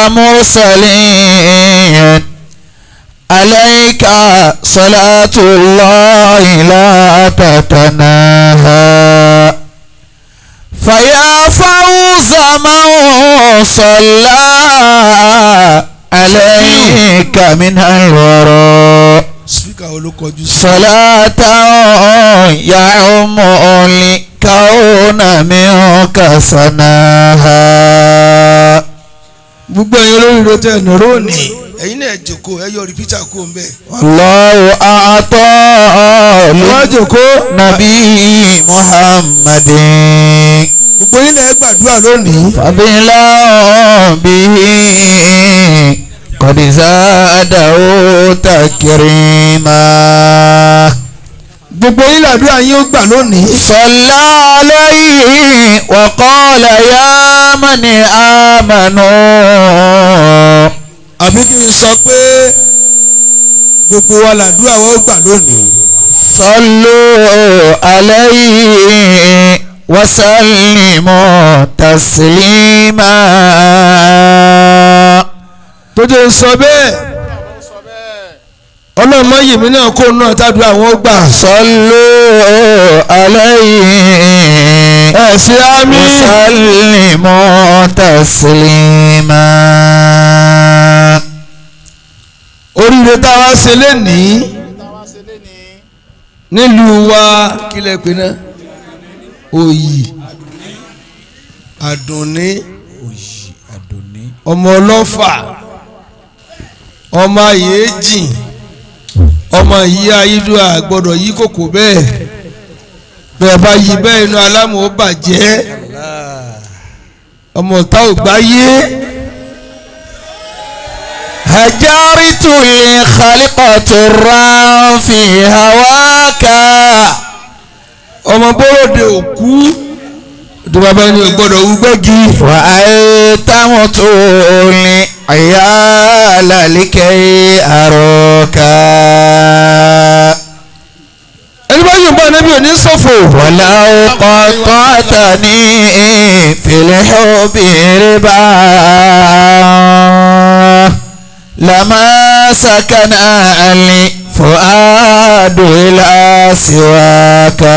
مرسلين عليك صلاة الله لا تتناهى فيا فوز من صلى عليك من الورى صلاة يعم الكون منك سناها. gbogbo ẹ̀yin olóríire tẹ́ ẹ̀ nọ̀rọ̀ òní ẹ̀yin náà jòkó ẹ yọ rìpítà kó ń bẹ̀. Allahu a'ta nabi Muhammadin. gbogbo yín náà gbàdúrà lónìí. fabila bihi qad zadahu takrima. gbogbo yín làdúrà yín ó gbà lónìí. salla alayhi wa qala ya man amanu. àbí kí n sọ pé gbogbo wa làdúrà wa ó gbà lónìí. sallu alayhi wa sallimu taslima. tó jẹ́ sọ bẹ́ẹ̀ ọlọ́mọ yìí náà kó náà tàdúrà wọn gbà. sallu alayhi ẹ̀sìn àmì wa sallimu taslima. oríire tá a wá ṣe lénìí nílùú wa kílẹ̀ pé náà Oyi Adunni ọmọ ọlọ́fà ọmọ ayéjì ọmọ yìí ayédùá gbọ́dọ̀ yí kòkò bẹ́ẹ̀ bẹ́ẹ̀ bá yí bẹ́ẹ̀ inú alámù ó bàjẹ́ ọmọ ọ̀tá ò gbáyé. hajartu li khalqatu ran fi hawaka. ọmọ bọ́rọ̀dẹ òkú tó bàbá ẹni ò gbọ́dọ̀ wú gbẹ́gi. wà á táwọn tó ní àyàlá líkẹ́ àròkà. ẹni bá yìnbọn níbi ò ní ṣòfò. wàlá ọkọ̀ tọ́ta ní ìfìlẹ̀ obìnrin bá lama sakana ali fuadu ila siwaka.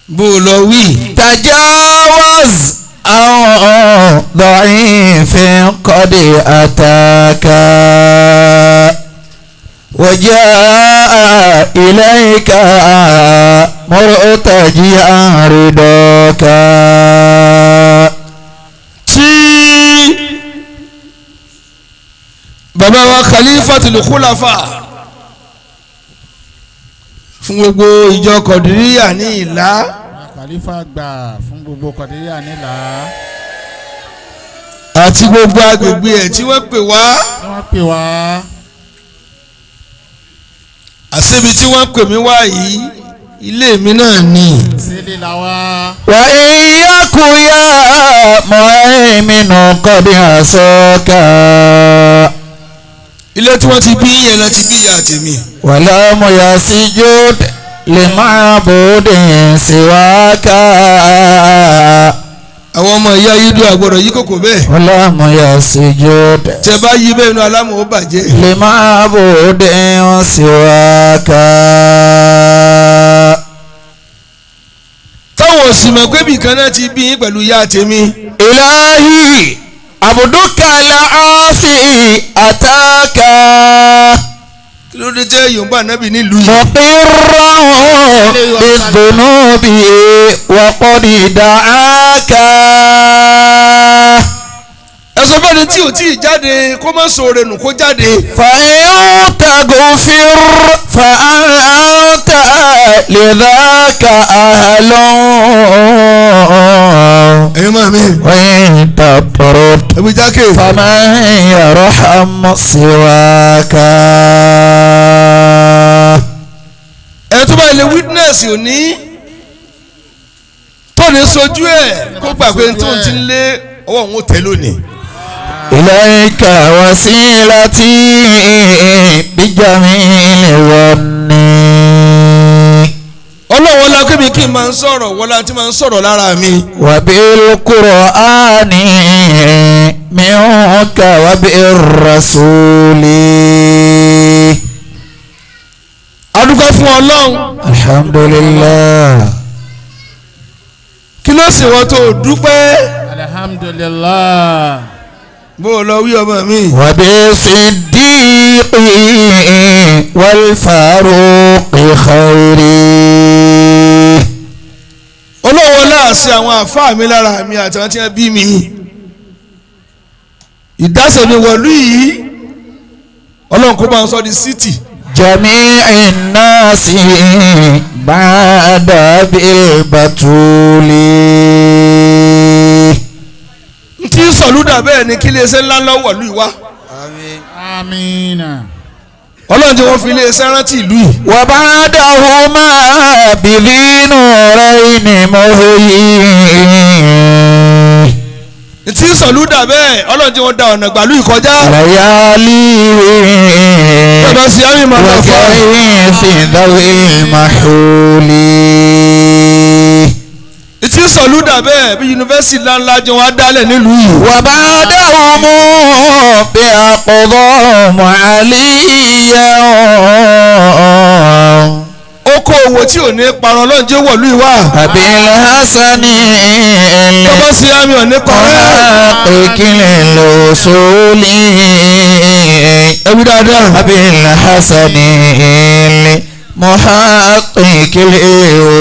bó o lọ wí. tajawaz àwọn da'ifin qad ataka. وجاء إليك مرتجيا رضاك. tí bàbá wa khalifatul khulafa fún gbogbo ìjọ kọ̀dìríyà ní Ìlá. khalifa gbà fún gbogbo kọ̀dìríyà ní Ìlá. àti gbogbo agbègbè ẹ̀ tí wọ́n pè wá. àṣebi tí wọ́n pè mí wá yìí ilé mi náà ni. sílẹ̀ la wá. wà á yàkú yá mu'minu qad asaka. ilé tí wọ́n ti bí yẹn láti bí ìyá tèmi. wala yasjud li ma'budin siwaka. àwọn ọmọ ìyá yìí dùn àgbọ̀dọ̀ yìí kòkò bẹ́ẹ̀. wala yasjud. tẹ bá yí bẹ́ẹ̀ inú alámù ó bàjẹ́. li ma'budin siwaka. táwọn òsì mọ̀ pé bìkan náà ti bí yín pẹ̀lú ìyá tèmi. ilahi abuduka la'asi ataka. kí ló dé jẹ́ yorùbá nábì nílùú yìí. muqirran bidhunubi wa qad da'aka. ẹ sọ fẹ́ni tí ò tí ì jáde kó má sọ̀rọ̀ nù kó jáde. فإن تغفر فأنت لذاك أهل. ẹ̀yin máa mi. وإن تطرد ẹ̀mí jákè. فمن يرحم سواك. ẹ̀ tó bá ilé witness òní tó ní sojú ẹ̀ kó gbà pé tó ń ti lé ọwọ́ òun ó tẹ̀ lónìí. إليك وسيلتي بجميل ظني. ọlọ́wọ́ la kébì kí n máa ń sọ̀rọ̀ wọlá tí máa ń sọ̀rọ̀ lára mi. wa bil Qur'ani minka wa bir rasuli. adúgbò fún ọlọ́run. alhamdulillah. kí ló sì wọ́n tó dúpẹ́. alhamdulillah. bó o lọ wí ọmọ mi. wa bi siddiqi wal faruqi khairi. ọlọ́wọ́ náà ṣe àwọn àfáà mi lára mi àti àwọn tí wọ́n bí mi. ìdásẹ̀ mi wọ̀lú yìí ọlọ́run kó bá ń sọ di city. jami'in nasi ba'da bil batuli. tí sọ̀lúdà bẹ́ẹ̀ ni kí iléeṣẹ́ ńlá ńlá wọ̀lú yìí wá. amina. ọlọ́run tí wọ́n fi iléeṣẹ́ rántí ìlú yìí. wa ba'dahuma bilinu rayni muhyi. tí sọ̀lúdà bẹ́ẹ̀ ọlọ́run tí wọ́n da ọ̀nà gbàlú yìí kọjá. layali bàbá sí àmì máa wa lọ fún ọ. kayfi dhawil mahuli. tí sọ̀lúdà bẹ́ẹ̀ bí yunifásitì ńláńlá jẹ́ wọn á dálẹ̀ nílùú yìí. wa ba'dahum bi aqdam aliyan. oko owó tí ò ní parun ọlọ́run jẹ́ wọ̀lú ìwà. abil hasani bàbá sí àmì ọ̀ní kọ́rẹ́. muhaqqiqil usuli. ẹbí dáadáa. abil hasani muhaqqiqil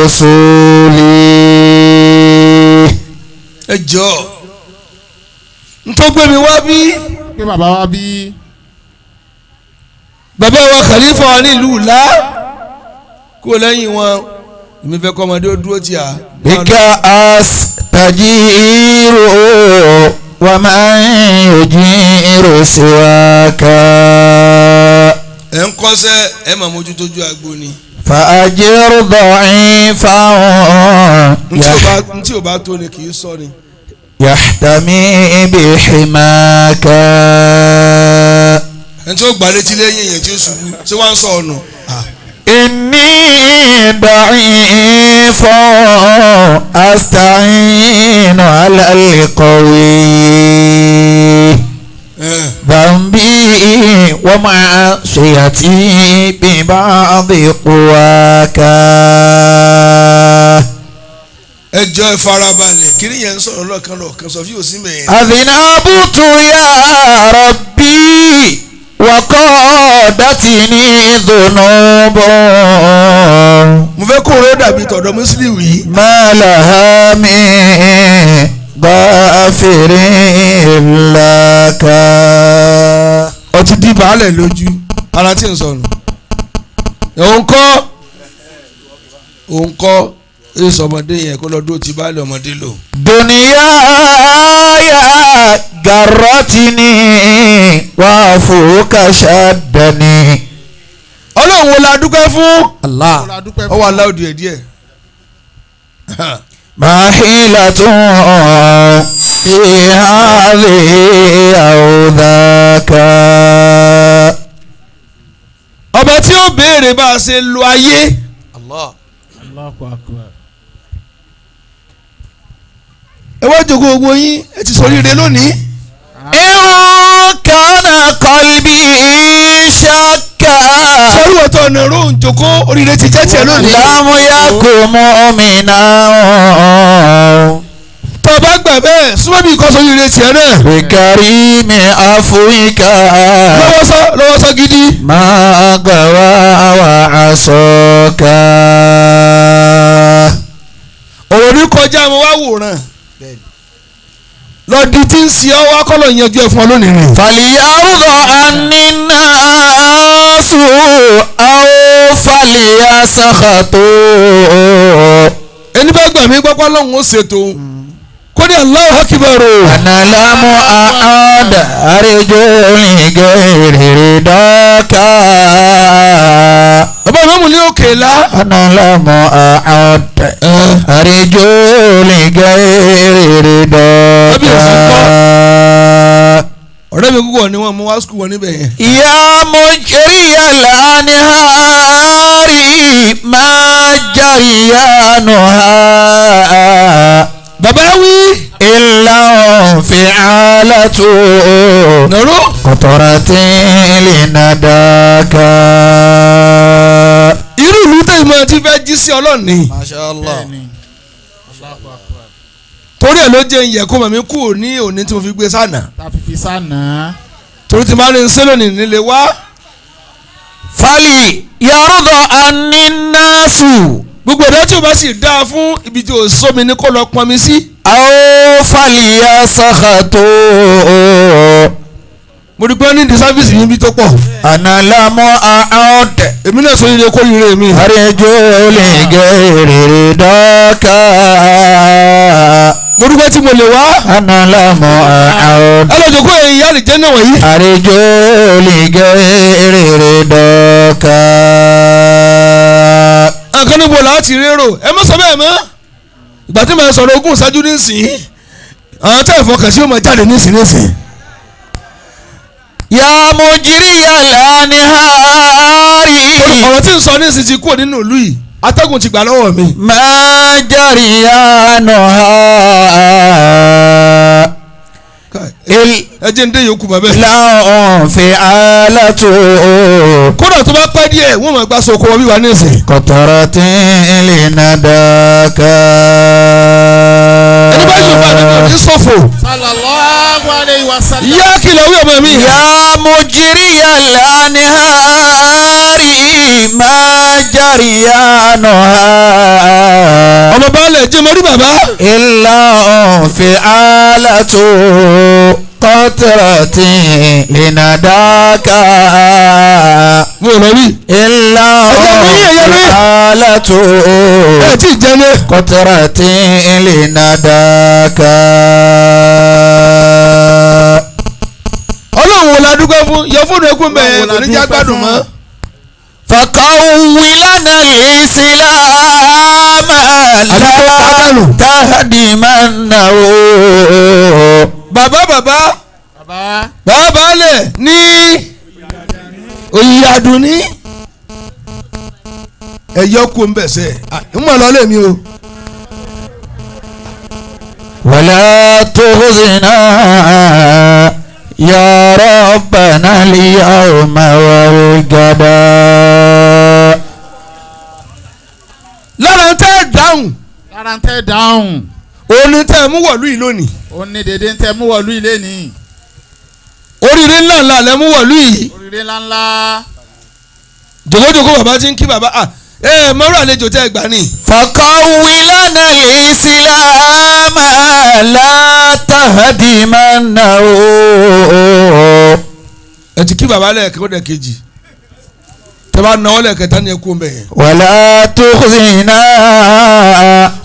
usuli. ẹ jọ ntọ́ gbé mi wá bí. pé bàbá wa bí. bàbá wa khalifa wa ní ìlú ńlá kó lẹ́yìn wọn èmi fẹ́ kọ́ ọmọdé ó dúró tì á. bika astajiru wa man yujiru siwaka. ẹ ń kọ́sẹ́ ẹ máa mójútójú agbo ni. fa ajiru da'ifan ntí ò bá tó ni kì í sọ ni. yahtami bihimaka. ẹni tí ó gbà létí lẹ́yìn èèyàn tí ó ṣubú ṣé wọ́n ń sọ ọ̀nà. inni da'ifun asta'inu ala al-qawi. ذنبي ومعصيتي ببعض قواك. ẹ jọ ẹ farabalẹ̀ kiri yẹn ń sọ̀rọ̀ lọ́ọ̀kan sọ fí òsín mẹ́yẹn. أذنبت يا ربي وقادتني ذنوب mo fẹ́ kó o rẹ́ dàbí tọ̀dọ̀ mùsùlùmí yìí. ما لها من غافر لك. ọtí di baálẹ̀ lójú ara tí ń sọnù. òun kọ́ èso ọmọdé yẹn kó lọ dúró ti baálẹ̀ ọmọdé lò. دنياي غرتني وفوق شدني. ọlọ́run wo la dúpẹ́ fún. Allah. ọ wà láòdì ẹ̀ díẹ̀. ما حيلة في هذه أو ذاك. ọba tí ó béèrè bá a ṣe lo ayé. Allahu akbar. ẹ wá jòkó gbogbo yín ẹ ti sọ oríire lónìí. إن كان قلبي شكا sọ́rù ọ̀tọ̀ ọ̀nà ẹ̀rọ òǹjòkó oríire ti jẹ́ tiẹ̀ lónìí. لم يكن مؤمنا tó o bá gbà bẹ́ẹ̀ súnmọ́ bí nǹkan sọ oríire tiẹ̀ náà. بكريم عفوك lọ́wọ́ sọ gidi. ما غوى وعصاك. ọ̀rọ̀ ní kọjá mo wá wòran. lọ́ọ̀dì tí ń ṣe ọ́ wá kọ́lọ̀ yanjú ẹ̀ fún ọ lónìí rìn. فليرضى عني الناس أو فليسخطوا. ẹni bá gbà mí gbọ́pọ́ lọ́hùn ó ṣètò kódé Allahu Akbar. أنا لم أعد أرجو لغير رضاك. bàbá ìmáàmù ní òkè lá. أنا لم أعد أرجو لغير رضاك. ọ̀rẹ́ mi púpọ̀ ni wọ́n mú wá skul wọn níbẹ̀ yẹn. يا مجري الأنهار ما جريانها bàbá wí. إلا انفعالة nàró. قطرة لنداك. irú ìlú tẹ̀yìn máa ti fẹ́ jí sí ọlọ́ọ̀ni. Masha Allah. torí ẹ̀ ló jẹ́ ìyẹ̀ kó màmí kú ní òní tí mo fi gbé sànà. ta fi fi sànà. torí ti máa ní sẹ́lónì nílé wá. Fali yarudọ aninasu. gbogbo ọ̀dọ́ tí o bá sì dáa fún ibi tí o sómi ní kó lọ pọnmi sí. Awo fali ya sakato. mo rí pé ní di sáfíìsì yín bí tó pọ̀. Analamọ aọdẹ. èmi náà sọ ilé kó ire mi. Àrẹjọ lè gẹrẹ dọka. mo dúpẹ́ tí mo lè wá. Analamọ aọdẹ. ẹ lọ jòkó ẹ̀yìn ìyá àlìjẹ́ náà wọ̀nyí. Àrẹjọ lè gẹrẹ dọka. nǹkan níbo láti rérò ẹ má sọ bẹ́ẹ̀ mọ́. ìgbà tí màá sọ̀rọ̀ ogún ìṣáájú nísìnyí àwọn tẹ́ ìfọkàn sí ọmọ jáde nísìnyí. Ya mujiri al-anhari. ọ̀rọ̀ tí ń sọ ní ìsìn ti kúrò nínú ìlú yìí atẹ́gùn ti gbà lọ́wọ́ mi. Ma jariyanoha. ẹ jẹ́ ń dé yòókù bàbá ẹ̀. Lahun fi'alatu. kódà tó bá pẹ́ díẹ̀ wọ́n máa gbá soko wọn bí wà ní ìsìn. Qatratin linadaka. ẹni bá yóò bá àdúgbò ní sọ́fò. sallallahu alayhi wa sallam. ìyá kìlọ̀ wí ọmọ mi. Ya mujiri al-anhari. Ma jariyanoha. ọmọ baálẹ̀ jẹ́ mo rí bàbá. Lahun fi'alatu. Qatratin linadaka. mo lọ rí. Lahun fi'alatu. ẹ tí ì jẹ́ ní. Qatratin linadaka. ọlọ́run wo la dúpẹ́ fún yọ fóònù ẹkún bẹ́ẹ̀ kò ní já gbádùn mọ́. فقوّلنا الإسلام لا تهدمنه. bàbá baálẹ̀ ní Oyi Adunni ẹ̀yọ́ kú ń bẹ̀ sẹ́ ń mọ̀ lọ́lẹ̀ mi o. ولا تخزنا يا ربنا اليوم والغدا. lára tẹ́ dáhùn. lára ń tẹ́ dáhùn. òní tẹ́ mú wọ̀lú yìí lónìí. ó ní dédé ń tẹ́ mú wọ̀lú ilé ní. oríire ńlá ńlá lẹ́ mú wọ̀lú yìí. oríire ńláńlá. jòkójòkó bàbá ti ń kí bàbá mọ́rọ́ àlejò tẹ́ gbà ní. فقوّلنا الإسلام لا تهدمنه. ẹ ti kí bàbá lẹ́ẹ̀kẹ́ ó dẹ̀ kejì tẹ́ bá náwó lẹ́ẹ̀kẹta ní ẹkú mbẹ̀ yẹn. ولا تخزنا.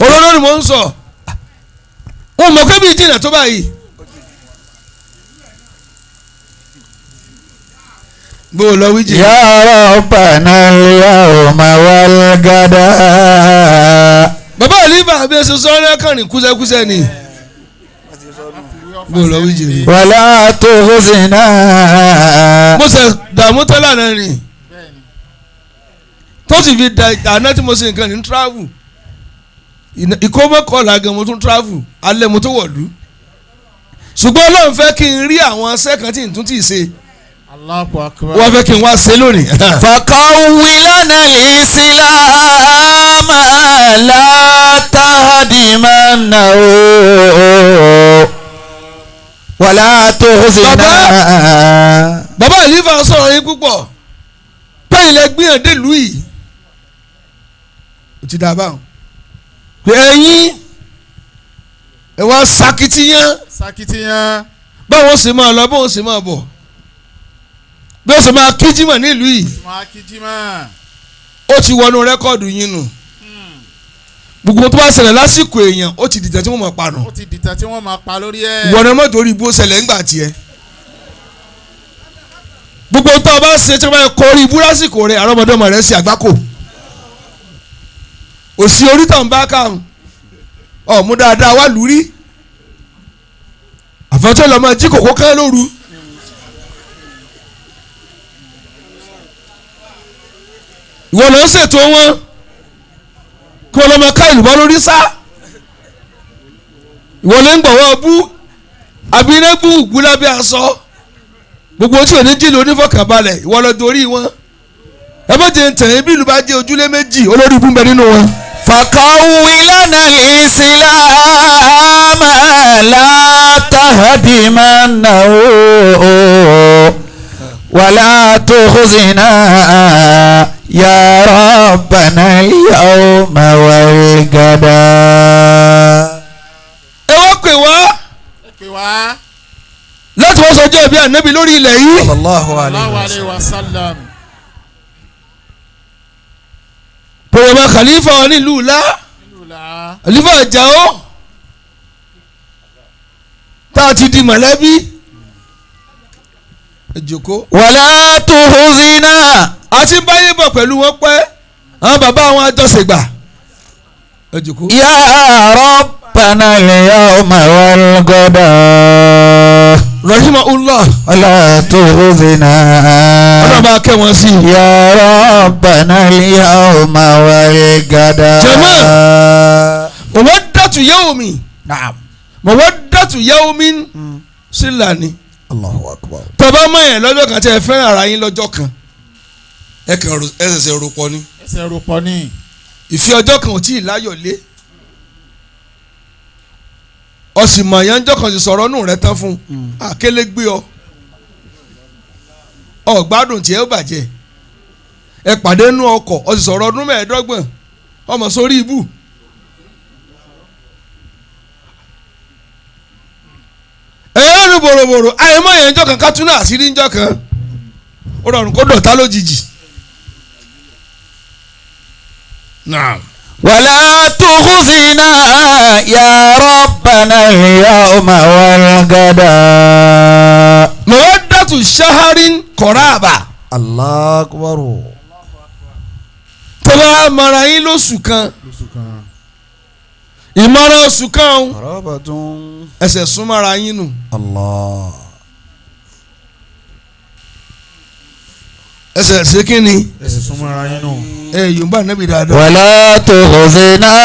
olódó ni mò ń sọ wọn mọ̀ kébì jìnnà tó báyìí. bó o lọ wí jìnnà. يا ربنا اليوم والغدا. bàbá àlífà bí ẹ ṣe sọ ọ́ kàrin kúsẹ́kúsẹ́ ni. bó o lọ wí jìnnà. ولا تخزنا. mo ṣe dààmú tẹ́lẹ̀ náà ni tó sì fi da àná tí mo ṣe nǹkan ní travel ìkómọ́kọ̀ọ́lá gan mo tún travel alẹ́ mo tún wọ̀lú ṣùgbọ́n Ọlọ́run fẹ́ kí n rí àwọn sẹ́kàn tí n tún ti ṣe Allahu akbar. wọ́n fẹ́ kí n wá ṣe lónìí. فقوّلنا الإسلام لا تهدمنه. ولا تخزنا. bàbá àlífà sọ̀rọ̀ yín púpọ̀ bẹ́ẹ̀ lẹ gbìyànjú dèlú yìí ó ti dà báwọn pé ẹ̀yin ẹ wá sakitiyan sakitiyan. báwọn sì máa lọ báwọn sì máa bọ̀ bí ó sì máa kíjímọ̀ nílùú yìí máa kíjímọ̀. ó ti wọnú rẹ́kọ̀dù yín nù gbogbo tó bá ṣẹlẹ̀ lásìkò èèyàn ó ti dìtẹ̀ tí wọ́n máa pa nù ó ti dìtẹ̀ tí wọ́n máa pa lórí ẹ̀. ìwọ ni mọ́tò orí ibú ṣẹlẹ̀ ńgbà tiẹ̀ gbogbo tó o bá ṣe tí wọ́n bá kọ orí ibú lásìkò rẹ̀ àrọ́mọdọ́mọ rẹ̀ ṣe àgbákò òsì orítàn bá káwọn ọ̀mú dáadáa wà lórí àfẹ́tọ́ lọ́mọ jí kòkó kán lóru ìwọ lọ ṣètò wọn kí wọn lọ máa ká ìlú bọ́ lórí sá ìwọ lọ ń gbọ̀wọ́ bú abirẹ́bù gbúlábẹ́ aṣọ gbogbo tí ò ní jí lóní fọkànbalẹ̀ ìwọ lọ dorí wọn ẹ bá jẹ ntẹ̀ bí ìlú bá jẹ ojúlé méjì olórí ibú ń bẹ nínú wọn. فكوننا الإسلام لا تهدمنه ولا تخزنا يا ربنا اليوم والغدا. ẹ wá pè wá láti wọ́n sọjọ́ ìbí ànábì lórí ilẹ̀ yìí. sallallahu alayhi wa sallam. pèrèmà khalifa wa nílùú la khalifa Àjàó tá a ti di mọ̀lẹ́bí ẹ jókòó. ولا تخزنا. a ti ń báyé bọ̀ pẹ̀lú wọn pẹ́ àwọn bàbá wọn àjọṣègbà ẹ jókòó. يا ربنا اليوم والغدا. rahimahullah ولا تخزنا. ọlọ́run bá kẹ́ wọn sí i. يا ربنا اليوم والغدا. mawaddatu yawmi. نعم. mawaddatu yawmin sílà ni. الله أكبر. tọ́ba mọ̀ yẹn lọ́jọ́ kan tẹ́ ẹ fẹ́ràn ara yín lọ́jọ́ kan ẹ kàn ẹ ṣẹ̀ṣẹ̀ rò pọ̀ ni. ẹsẹ̀ rò pọ̀ ní. ìfi ọjọ́ kan ò tí ì láyọ̀ lé ọ̀sìn mọ̀yánjọ́ kan sì sọ̀rọ̀ nù rẹ tán fún àkélé gbé ọ gbádùn tí ẹ ó bàjẹ́ ẹ pàdé nú ọkọ̀ ọ sì sọ̀rọ̀ ọdún mẹ́ẹ̀ẹ́dọ́gbọ̀n ọmọ sórí ibù ẹ yọ ní bòròbòrò àyẹ̀mọ́ ìyẹnjọ́ kan kátúnú àṣírí ńjọ́ kan ó rọrùn kó dọ̀tá lójijì. Naam. ولا تخزنا يا ربنا اليوم والغدا. mawaddatu shaharin qaraba. الله أكبر. tọ́lá mara yín lóṣù kan ìmọ̀ràn oṣù kan قرابة. ẹsẹ̀ súnmọ́ra yín nù. الله. ẹsẹ̀ ṣe kí ni. ẹsẹ̀ súnmọ́ ara yín nù. yorùbá nẹ́bí dáadáa. ولا تخزنا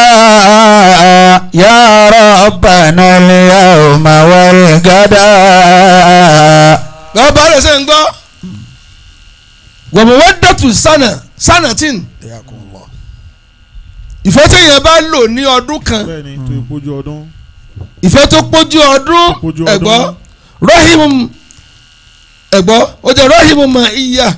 يا ربنا اليوم والغدا. bàbá rẹ̀ sẹ́ ń gbọ́. mawaddatu sanatin. ìfẹ́ tí èèyàn bá lò ní ọdún kan. bẹ́ẹ̀ni tó ìpójú ọdún. ìfẹ́ tó pójú ọdún ẹ̀gbọ́ rahimu ẹ̀gbọ́ ó jẹ́ rahimu ma iya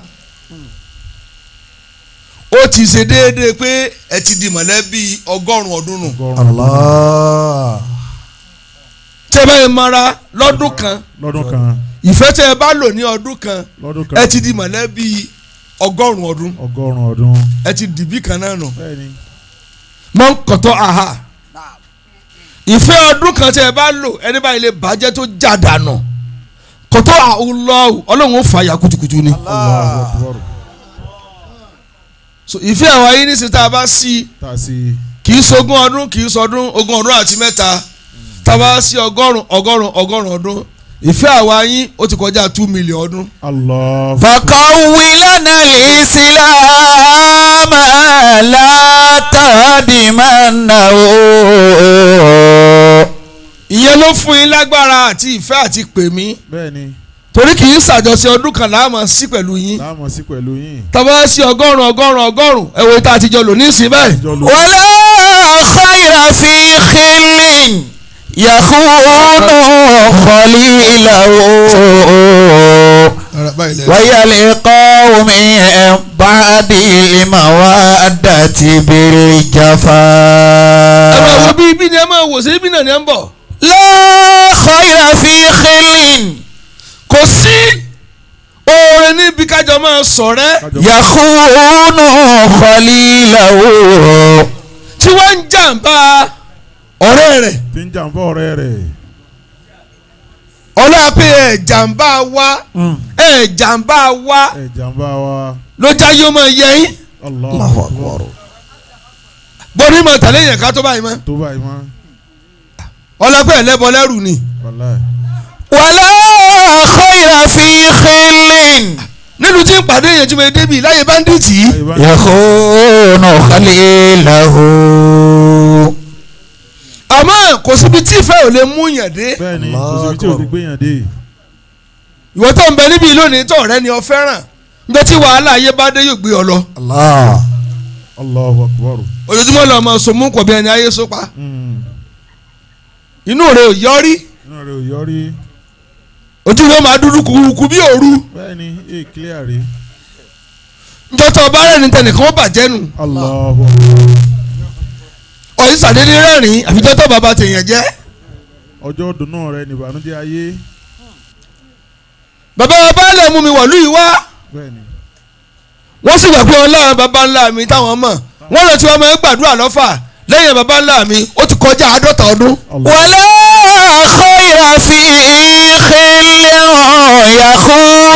ó ti ṣe déédéé pé ẹ ti di mọ̀lẹ́bí 100 ọdún nù. الله. tẹ́ bá yẹn mara lọ́dún kan ìfẹ́ tẹ́ ẹ bá lò ní ọdún kan ẹ ti di mọ̀lẹ́bí 100 ọdún. 100 ọdún. ẹ ti dìbí kan náà nù. bẹ́ẹ̀ni. mọ́ ń kọ̀tọ́ àhà ìfẹ́ ọdún kan tẹ́ ẹ bá lò ẹni báyìí lè bàjẹ́ tó já dànù kọ̀tọ́ àwùlọ́wù ọlọ́run ó fàyà kutukutu ni. so ìfẹ́ àwa yìí nísìsiyìí tá a bá sí kì í ṣogún ọdún kì í ṣọdún 20 ọdún àti mẹ́ta tá a bá sí 100 ọdún ìfẹ́ àwa yín ó ti kọjá 2 million ọdún. فكوننا الإسلام لا تهدمنه. ìyẹn ló fún yín lágbára àti ìfẹ́ àti pè mí. bẹ́ẹ̀ni. torí kì í ṣàjọṣe ọdún kan láàmú sí pẹ̀lú yín. tọ́ba sí 100 ẹ̀wọ̀ ìta àtijọ́ lò ní ìsìn báyìí. ولا خير في خل يخون خليله ويلقاه من بعد المودة بالجفاء. ẹ máa wo bí ibi ni ẹ máa wò sí ibi náà ni ẹ ń bọ̀. لا خير في خل. kò sí oore níbi kájọ máa ṣọ̀rẹ́. يخون خليله. tí wọ́n ń jàǹbá ọ̀rẹ́ rẹ̀. ọlọ́wà pé ẹ̀ jàǹbá wa ló já yóò máa yẹ yín. Allahu Akbar. gbọ́dọ̀ ìmọ̀ tẹ̀lé yẹn ká tó báyìí mọ́. ọlọ́pẹ́ ẹ̀lẹ́bọ lẹ́rù ni. ولا خير في خل nínú tí ń pàdé yẹn tí mo débi láyé báńdíìtì yìí. yakhunu khalilahu. àmọ́ kò síbi tí ìfẹ́ ò lè mú yàn dé. bẹ́ẹ̀ni kò síbi tí ò lè gbé yàn dé. ìwọ tó ń bẹ níbí lónìí tó ọ̀rẹ́ ni ọ fẹ́ràn nígbà tí wàhálà ayé bá dé yóò gbé ọ lọ. Allahu akbar. ojoojúmọ́ lọ ọmọ sọmú kọ̀ bí ẹni ayé sopa. inú rẹ̀ ò yọrí. inú rẹ̀ ò yọrí. ojú wọn máa dúdú kúkú bí òru. bẹ́ẹ̀ni clear rè. njọ́ tó bá rẹ̀ ní tẹnìkan ó bàjẹ́ nù. Allahu akbar. ọ̀yìn sàdédé rẹ́rìn àfijọ́ tó bàbá tèèyàn jẹ́. ọjọ́ dùnú rẹ nìbànújẹ́ ayé. bàbá wa baálẹ̀ mú mi wọ̀lú yìí wá. bẹ́ẹ̀ni. wọ́n sì gbà pé ọlọ́run bàbá ńlá mi táwọn mọ̀ wọ́n lọ tí wọ́n máa ń gbàdúrà lọ́fà lẹ́yìn bàbá ńlá mi ó ti kọjá 50 ọdún. wala khayra fi khillin yakhunu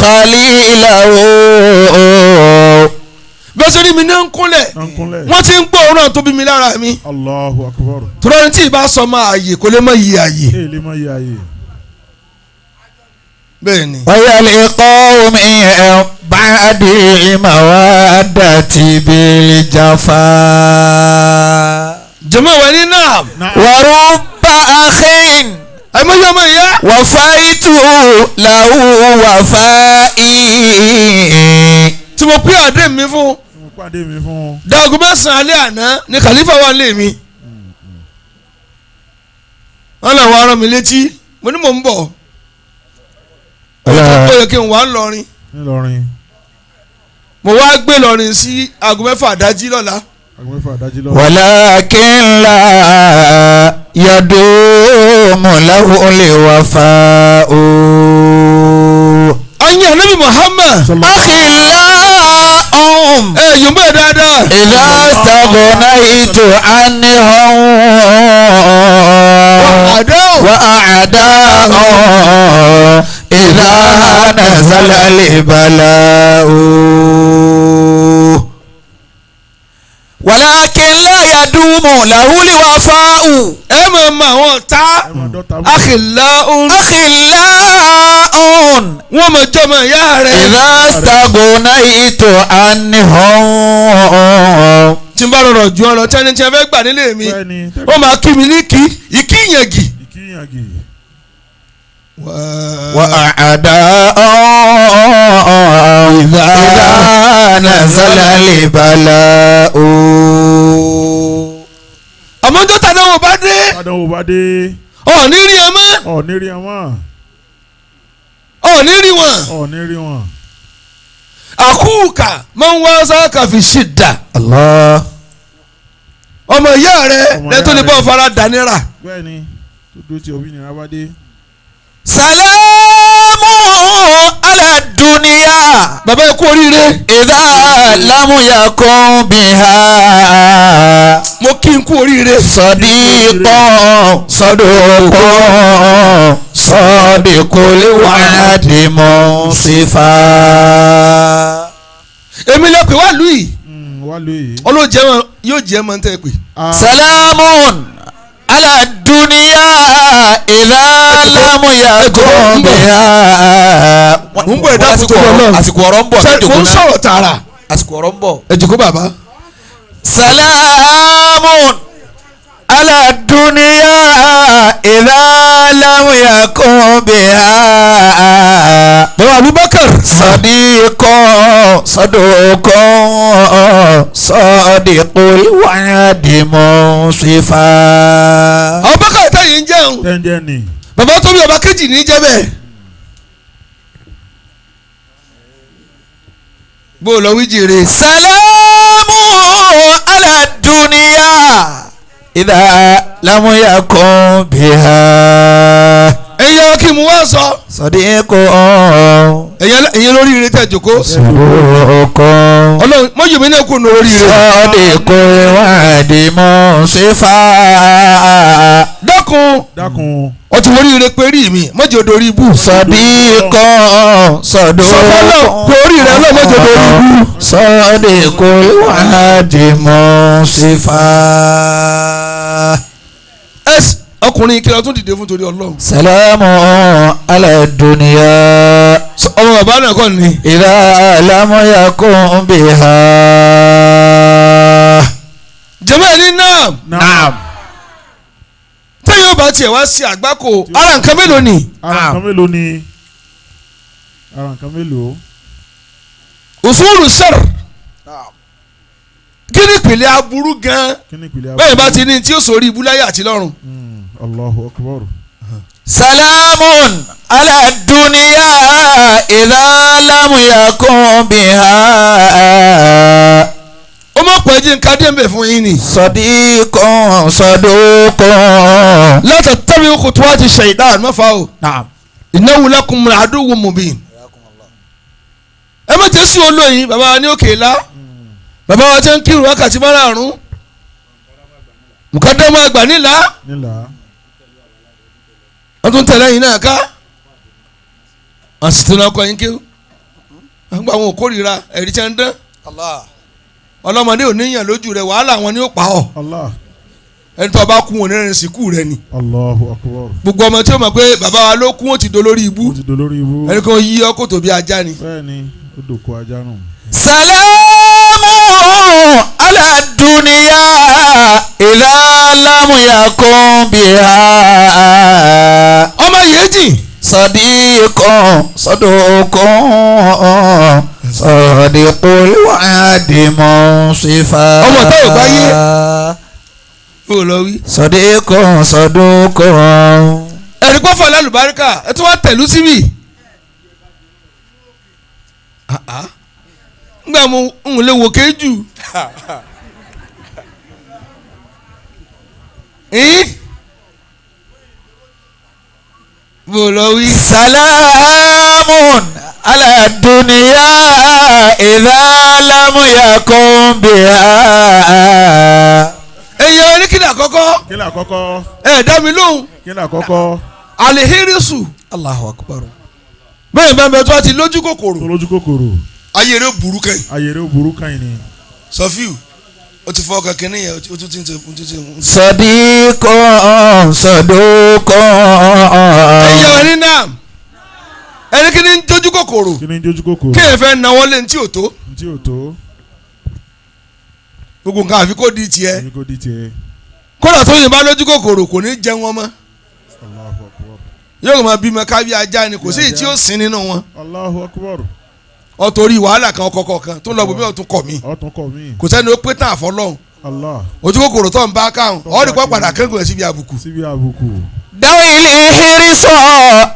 khalilahu. bẹ́ẹ̀ sọ ni mi ní ń kúnlẹ̀ wọ́n ti ń gbọ́ òórùn tó bí mi lára mi. Allahu akbar. tọ́lá ní tí ì bá sọ máa àyè kò lè mọ iye àyè. èyí lè mọ iye àyè. bẹ́ẹ̀ ni. wa yalqaw min ba'di mawaddati bil jafa. jama wa ni naam. wa rubba akhin àìmọye ọmọ ìyá. wafaitu lahu wafai. tí mo pín àdé mi fún. mo pàdé mi fún. dago mẹ́sàn-án alẹ́ àná ni kàlífà wà lé mi. wọ́n lọ wá rán mi létí mo ní mò ń bọ̀. ó yẹ kí n wá ńlọrin. ńlọrin. mo wá gbé lọrin sí aago 6 àdájí lọ́la. aago 6 àdájí lọ́la. walakin la yadumu lahu liwafa'u. ọ̀yin ànábì Muhammad. akhila'um. yòmbó ẹ̀ dáadáa. idha staghnaytu anhum. wa a'da'u. idha nazala al-bala'u. walakin la yadumu lahu liwafa'u. ẹ máa ma àwọn ọ̀tá. akhila'un. akhila'un. wọ́n máa jọ ọmọ ìyá rẹ̀. idha staghnaytu anhum. tí n bá rọrọ̀ ju ọ̀rọ̀ tí ẹni tí a fẹ́ gbà nílé mi wọ́n máa kí mi ní ìkíyàngì. wa a'da'u idha nazala al-bala'u. àmọ́ ń jọ́ta náà wò bá dé. àdánwò bá dé. ọ̀ọ́ni rí ẹ mọ́. ọ̀ọ́ni rí wọn. ọ̀ọ́ni rí wọn. ọ̀ọ́ni rí wọn. àkúùkà máa ń wá sáàkà fi ṣìdá. Allah. ọmọ ìyá rẹ lẹ́tọ́ ní bọ́ọ̀ fara dánira. bẹ́ẹ̀ni tó dúró tí òbí nira bá dé. salamu ala dunya. bàbá ẹ kú oríire. idha lam yakun biha. mo kí n kú oríire. sadiqan saduqan sadiqul wa'di musifa. èmi lọ pè wá lù yìí. wá lóye. olóòjẹ́ wọn yóò jẹ́ mọ́ tẹ́ pè. salamun ala dunya idha lam yakun biha. mo ń bọ̀ ẹ̀dá àsìkò ọlọ́run. àsìkò ọ̀rọ̀ ń bọ̀. mo ń sọ̀rọ̀ tààrà. àsìkò ọ̀rọ̀ ń bọ̀. ẹ jòkó bàbá. salamun ala dunya idha lam yakun biha. bàbá Abubakar. sadiqan saduqan sadiqul wa'di musifa. Abubakar táyì ń jẹun. tẹ́ńjẹ́ ni. bàbá tó bí ọba kejì ní jẹ́ bẹ́ẹ̀. bó o lọ wí jèrè. salamu ala dunya idha lam yakun biha. ẹ̀yin kí mu wá sọ. sadiqan ẹ̀yin lórí ire tẹ̀ jòkó. saduqan ọlọ́run mọ́jú mi náà kò nù orí ire. sadiqul wa'di musifa. dákun o ti wọrí ire pé rí mi mọ́jú odò orí ibú. sadiqan saduqan kò orí ire ọlọ́run mọ́jú odò orí ibú. sadiqul wa'di musifa. ọkùnrin kí ló tún dìde fún torí ọlọ́run. salamu ala dunya. ọmọ bàbá náà kọ́ ni. إذا لم يكن بها. jẹ́mọ́ ní náà. Naam. tẹ́yìn ọba tiẹ̀ wá sí àgbákò ara nǹkan mélòó ni. Ara nǹkan mélòó ni? Ara nǹkan mélòó? usulu sar. kí ni ìpìlẹ̀ aburú gan-an. Kí ni ìpìlẹ̀ bẹ́ẹ̀ bá ti ní tí ó sórí ibú láyé àti lọ́run. Allahu akbar. سلام على الدنيا إذا لم يكن بها. ó mọ̀ pé jí nǹkan dé ń bẹ̀ fún yín ni. صديق صدوق. la tattabi'u khutuwati shaytan má fa o. نعم. innahu lakum aduwwun mubin. ẹ má jẹ́ sí olóyin bàbá wa ní òkè ńlá. bàbá wa tẹ́ ń kírun wákàtí márààrún. mùkádàmù àgbà nílá. Nílà. wọ́n tún tẹ̀lé yín náà ká. wọ́n sì tún náà kọ́ yín kéwù. wọ́n gba àwọn òkórìíra ẹ̀rí tí wọ́n ń dán. ọlọ́mọdé ò níyàn lójú rẹ̀ wàhálà wọn ni ó pa ọ́. Allah. ẹni tó bá kú wọn ní ẹni sìnkú rẹ ni. Allahu akbar. gbogbo ọmọ tí ó mọ̀ pé bàbá wa ló kú wọn ti dolórí ibú. Ó ti dolórí ibú. ẹni kan yí ọkọ̀ tó bí ajá ni. Bẹ́ẹ̀ni, ó dòkó ajá nù. سلام على الدنيا إذا لم يكن بها. ọmọ yẹn jìn. صديق صدوق صادق الوعد منصفا. ọmọ tó ò bá yé. ó lọ wí. صديق صدوق. ẹni kó fọ lálùbáríkà ẹ tún wá tẹ̀lú síbì. ngbà mo ń lè wò kéjù. bó lọ wí. سلام على الدنيا إذا لم يكن بها. èèyàn ní kí ni àkọ́kọ́. Kí ni àkọ́kọ́? ẹ dá mi lóhùn. Kí ni àkọ́kọ́? alihirisu. Allahu akbar. bẹ́ẹ̀ bá bẹ́ẹ̀ tó a ti lójú kòkòrò. Tó lójú kòkòrò. ayé rẹ̀ burú kẹ́yìn. Ayèrè ó burú kan ni. sọfíù o ti fọ ọkàn kínní yẹn o tún ti ń tẹ. صديق صدوق. ẹ̀yà ní náà ẹni kí ni ń dojú kòkòrò. Kí ni jójú kòkòrò? kéèyàn fẹ́ náwó lé ní tí ò tó. Tí ò tó. gbogbo nǹkan àfi kó di tiẹ̀. Ní kò di tiẹ̀. kódà tó yìnbọn bá lójú kòkòrò kò ní jẹun wọn mọ́. Allahu akbar. yóò máa bímọ kábí ajá ni kò sí èyí tí ó sin nínú wọn. Allahu akbar. ọ̀tọ̀rí wàhálà kan ọkọ̀ kan tó ń lọ bòmí ọ̀tún kọ̀ mí. Ọ̀tún kọ̀ mí. kò sẹ́ni ó pé tán àfọlọ́hún. Allah. ojú kòkòrò tó ń bá káwọn ọ̀ọ́dì pọ̀ padà kẹ́gùn ẹ̀ síbi àbùkù. Síbi àbùkù. دعي الحرص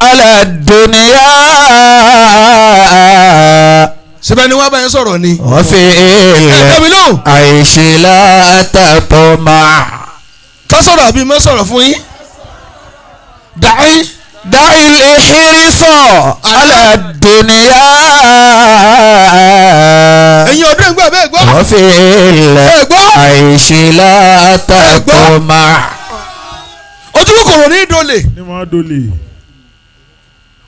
على الدنيا. síbẹ̀ ni wọ́n bá yẹn sọ̀rọ̀ ni. وفي العيش لا تطمع. ká sọ̀rọ̀ àbí mọ́ sọ̀rọ̀ fún yín. dàí. دعي الحرص على الدنيا. ẹ̀yin ọdún ẹ̀gbọ́n bẹ́ẹ̀ gbọ́. وفي العيش لا تطمع. ojú kòkòrò ní ìdólè. Ní máa dolè.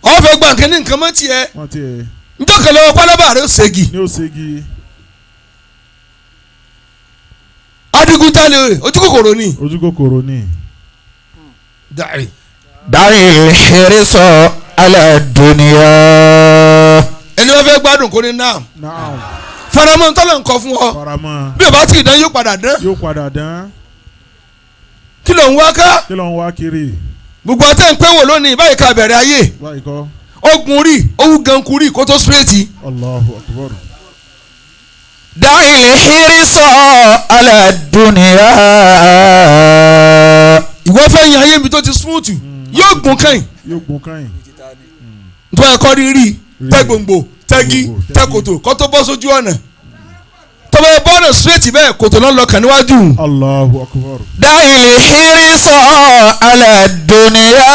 wọ́n fẹ́ gba nǹkan ní nǹkan mọ́ tiẹ̀. Wọ́n tiẹ̀. njọ́ kẹlẹ́ wọn pálábà rẹ̀ ó ṣègì. Ní òṣègi. adigunjalè ojú kòkòrò ni. Ojú kòkòrò ni. dàí. دعي الحرص على الدنيا. ẹni wọ́n fẹ́ gbádùn kò ní náà. Naam. faramọ́ ntọ́lọ̀ nǹkan fún ọ. Faramọ́. bí o bá ti dán yóò padà dán. Yóò padà dán. kí ló ń wá ká. Kí ló ń wá kiri? gbogbo ọtẹ ń pẹ́ wò lónìí báyìí ká bẹ̀rẹ̀ ayé. Báyìí kọ́. ogun rí owó gan kú rí kó tó sírètì. Allahu akbar. دعي الحرص على الدنيا. ìwọ fẹ́ yan ayé mi tó ti smooth yóò gùn kẹ́yìn. Yóò gun káyìn. nítorí ẹ̀kọ́ rí rí tẹ́ gbòǹgbò tẹ́gí tẹ́ kòtò kó tó bọ́ sójú ọ̀nà. tọ́ba ẹ bọ́ọ̀nà sírètì bẹ́ẹ̀ kòtò náà lọ kàn níwájú. Allahu akbar. دعي الحرص على الدنيا.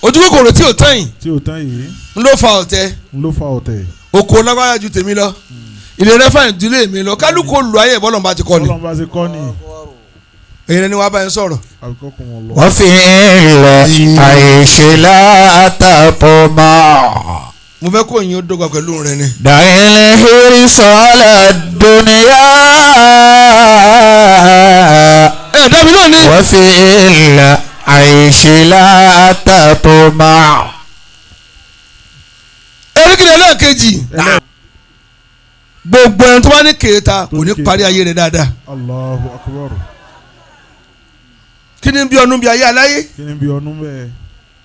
ojú kòkòrò tí ò tẹ́yìn Tí ò tán yìí. ń ló fa ọ̀tẹ̀. Ń ló fa ọ̀tẹ̀. oko lágbára ju tèmi lọ ilé rẹ fáyìn ìdílé mi lọ kálukú lu ayé bọ́lọ̀ bá ti kọ́ ni. Ọlọ́run bá ṣe kọ́ ni. èyí ni wàá bá yẹn sọ̀rọ̀. Àbíkọ́kùn wọn lọ. وفي العيش لا تطمع. mo fẹ́ kó yín ó dọ́gba pẹ̀lú rẹ ni. دعي الحرص على الدنيا. ẹ dábìí náà ni. وفي العيش لا تطمع. ẹlẹ́ẹ̀kejì gbogbo ẹni tó bá ní kèéta kò ní parí ayé rẹ̀ dáadáa. Allahu akbar. kí ni bí ọdún bí ayé aláyé. kí ni bí ọdún bẹ́ẹ̀.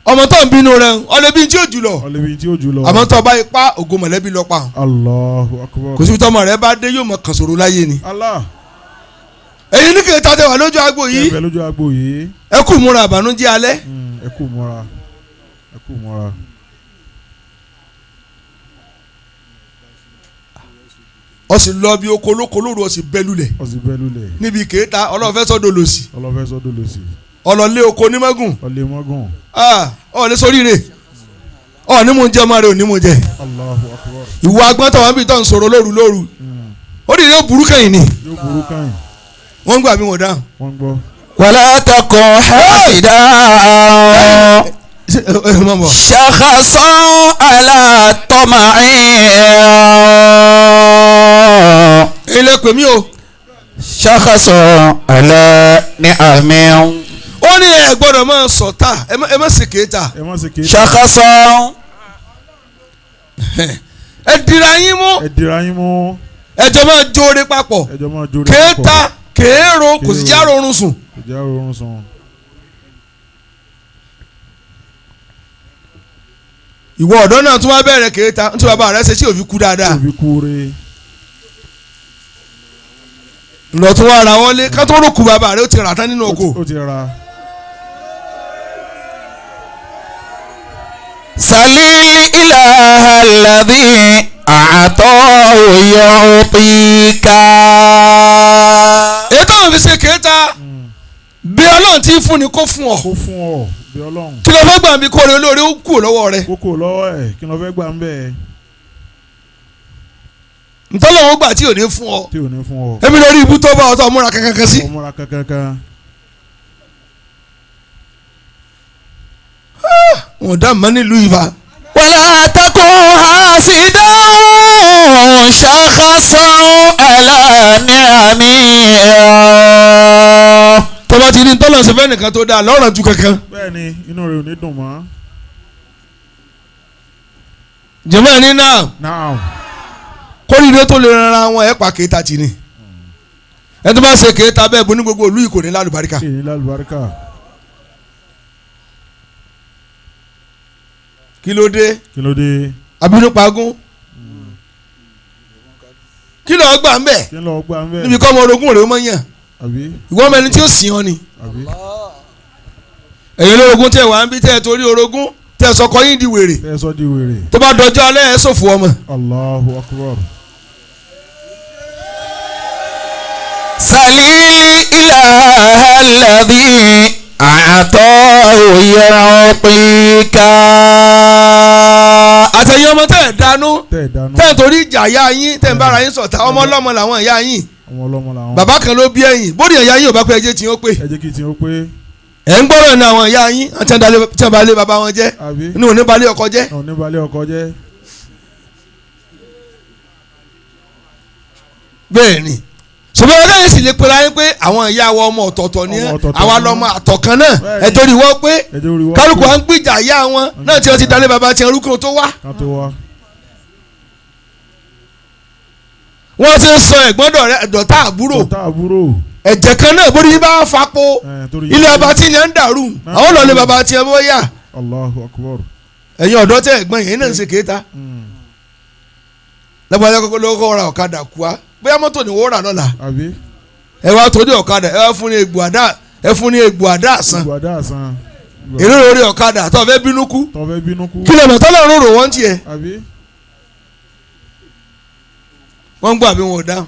ọmọ tó ń bínú rẹ̀ ọlẹ́bí tí ó jùlọ. ọlẹ́bí tí ó jùlọ. àmọ́ tó bá ipá ògo mọ̀lẹ́bí lọ pa. Allahu akbar. kò síbi tọ́mọ rẹ̀ bá dé yóò mọ kànṣòro láyé ni. Allah. èyí ní kèéta tẹ wà lójú agbo yìí. ẹ lójú agbo yìí. ẹ kú múra àbànújẹ́ alẹ́. ẹ kú múra. ẹ kú múra. ó sì lọ bí oko olóko lóru ó sì bẹ́ lulẹ̀. ó sì bẹ́ lulẹ̀. níbi kèéta ọlọ́fẹ́ sọ́dọ̀ lòsì. ọlọ́fẹ́ sọ́dọ̀ lòsì. ọlọ́lé oko onímọ̀gùn. ọlẹ́mọ̀gùn. ọ̀ ní sórí rẹ̀ ọ̀ ní mò ń jẹ́ ọmọ rẹ̀ ò ní mò ń jẹ́. Allahu akbar. ìwọ agbọ́ntàn wọn bí tó ń sọ̀rọ̀ lóru. ó dì yóò burú kẹ́yìn ni. yóò burú kẹ́yìn. wọ́n gbà mí wọ́n dáhùn. wọ́n gbọ́. ولا تكن حاسدا شخصا على طمع. ilé pè mí o. شخصا على نعم. ó ní ẹ gbọ́dọ̀ máa sọ̀tà ẹ má ṣe kéèta. ẹ má ṣe kéèta. شخصا. ẹ dira yín mú. ẹ dira yín mú. ẹ jọ máa jóore papọ̀. ẹ jọ máa jóore papọ̀. kéèta kéèrò kò sì já rọrùn sùn. kò já rọrùn sùn. ìwọ ọ̀dọ́ náà tún wá bẹ̀rẹ̀ kéèta nítorí bàbá rẹ ṣe tí òfin kú dáadáa. òfin kú re. lọ tún wá ra wọlé ká tó rókù bàbá rẹ ó ti rà tán nínú oko. ó ti ra. سلي إله الذي أعطاه يعطيك. èyí tó ń fi ṣe kéèta bí ọlọ́run ti fún ni kó fún ọ. kó fún ọ bí ọlọ́run. kí ló fẹ́ gbà mí kó rẹ olóore ó kú lọ́wọ́ rẹ. kókó lọ́wọ́ ẹ̀ kí ló fẹ́ gbà ń bẹ́ẹ̀. ntọ́lọ́wọ́ gbà tí ò ní fún ọ. tí ò ní fún ọ. èmi lórí ibú tó bá ọ tó múra kankan sí. ọmọra kankan. wọn dá mọ́ nílùú ìfà. ولا تكن حاسدا شخصا على نعم. tó bá ti ní tọ́lọ̀ ṣe fẹ́ nìkan tó dáa lọ́rọ̀ ju kankan. bẹ́ẹ̀ni inú rẹ̀ ò ní dùn mọ́. jẹ́mọ́ ní náà now. kórìíre tó lè rara wọn ẹ̀ pa kéèta tì ní. ẹ tó bá ṣe kéèta bẹ́ẹ̀ bó ní gbogbo ìlú ìkò ní lálùbáríkà. kì í lálùbáríkà. kí ló dé. kí ló dé. abínú pagún. kí lọ́ọ́ gbà ń bẹ̀. kí lọ́ọ́ gbà ń bẹ̀. níbi kọ́ ọmọ orogún rẹ̀ ó mọ̀ yàn. àbí. ìwọ́n mẹ́ni tí ó sìn ọ́ ni. àbí. ẹ̀yin olórogún tẹ̀ wá ń bí tẹ̀ torí orogún tẹ̀ sọkọ yín di wèrè. tẹ́ sọ di wèrè. tó bá dọjọ́ alẹ́ ẹ̀ ṣòfò ọmọ. Allahu akbar. سلي إله الذي أعطاه يعطيك. àtẹ̀yìn ọmọ tẹ̀ dánú tẹ́ dánú. tẹ̀ torí ìjà ya yín tẹ̀ ń bára yín ṣọ̀tá ọmọ ọlọ́mọ làwọn ìyá yín. ọmọ ọlọ́mọ làwọn. bàbá kan ló bí ẹ̀yin bóde ìyá yín ò bá pẹ́ ẹjẹ́ tí ó pé. ẹ jẹ́ kí tí ó pé. ẹ̀ ń gbọ́dọ̀ ní àwọn ìyá yín àti tí wọ́n bá lé bàbá wọn jẹ́ àbí. inú òní balẹ̀ ọkọ jẹ́. òní balẹ̀ ọkọ jẹ́. bẹ́ẹ̀ ni ṣùgbọ́n ẹgbẹ́ yẹn sì lè pera yín pé àwọn ìyá wa ọmọ ọ̀tọ̀ọ̀tọ̀ ni àwa lọ́mọ àtọ̀kan náà ẹ̀ torí wọ́n pé kálukú à ń gbìjà ìyá wọn náà tí wọ́n ti dalẹ̀ bàbá tiẹ̀ rúkúrò tó wá. wọ́n ti ń sọ ẹ̀gbọ́n dọ̀tá àbúrò ẹ̀jẹ̀ kan náà bóri yín bá fapò ilé bàbá tí yẹn ń dàrú àwọn lọ́ọ́ lé bàbá tiẹ̀ bó yà. Allahu akbar. ẹ̀yin ọ̀dọ́ tẹ ẹ̀gbọ́n yẹn náà ń ṣe kéta lẹ́gbàá kọ́kọ́ ló kọ́ ra ọ̀kadà kú wa bóyá mọ́tò ni wọ́n rà lọ́la ẹ wá torí ọ̀kadà ẹ wá fún ní egbò àdá àsán èrè lórí ọ̀kadà tó fẹ́ bínú kú kí lọ́nà tó lọ́rùn rò wọ́n tiẹ̀ wọ́n ń gbọ́ àbí wọn ò dáhùn.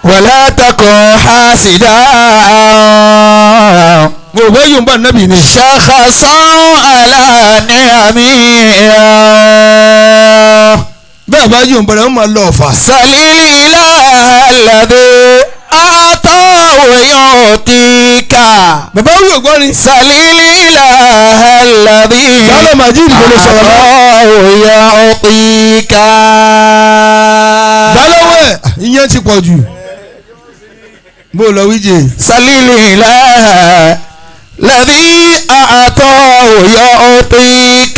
ولا تكن حاسدا. mo rò bóyá yóò bá nàbì ni. شخصا على نعم. bẹ́ẹ̀ bá yóò bẹ̀rẹ̀ wọ́n máa lọ Ọ̀fà. سلي إله الذي أعطاه يعطيك. bàbá wúwo gbọ́ ni. سلي إله الذي dáná màjíìdì kò lè sọ̀rọ̀ أعطاه يعطيك. dáná wẹ̀ ìyẹn ti pọ̀ jù. bó lọ wíjẹ. سلي الإله الذي أعطاه يعطيك.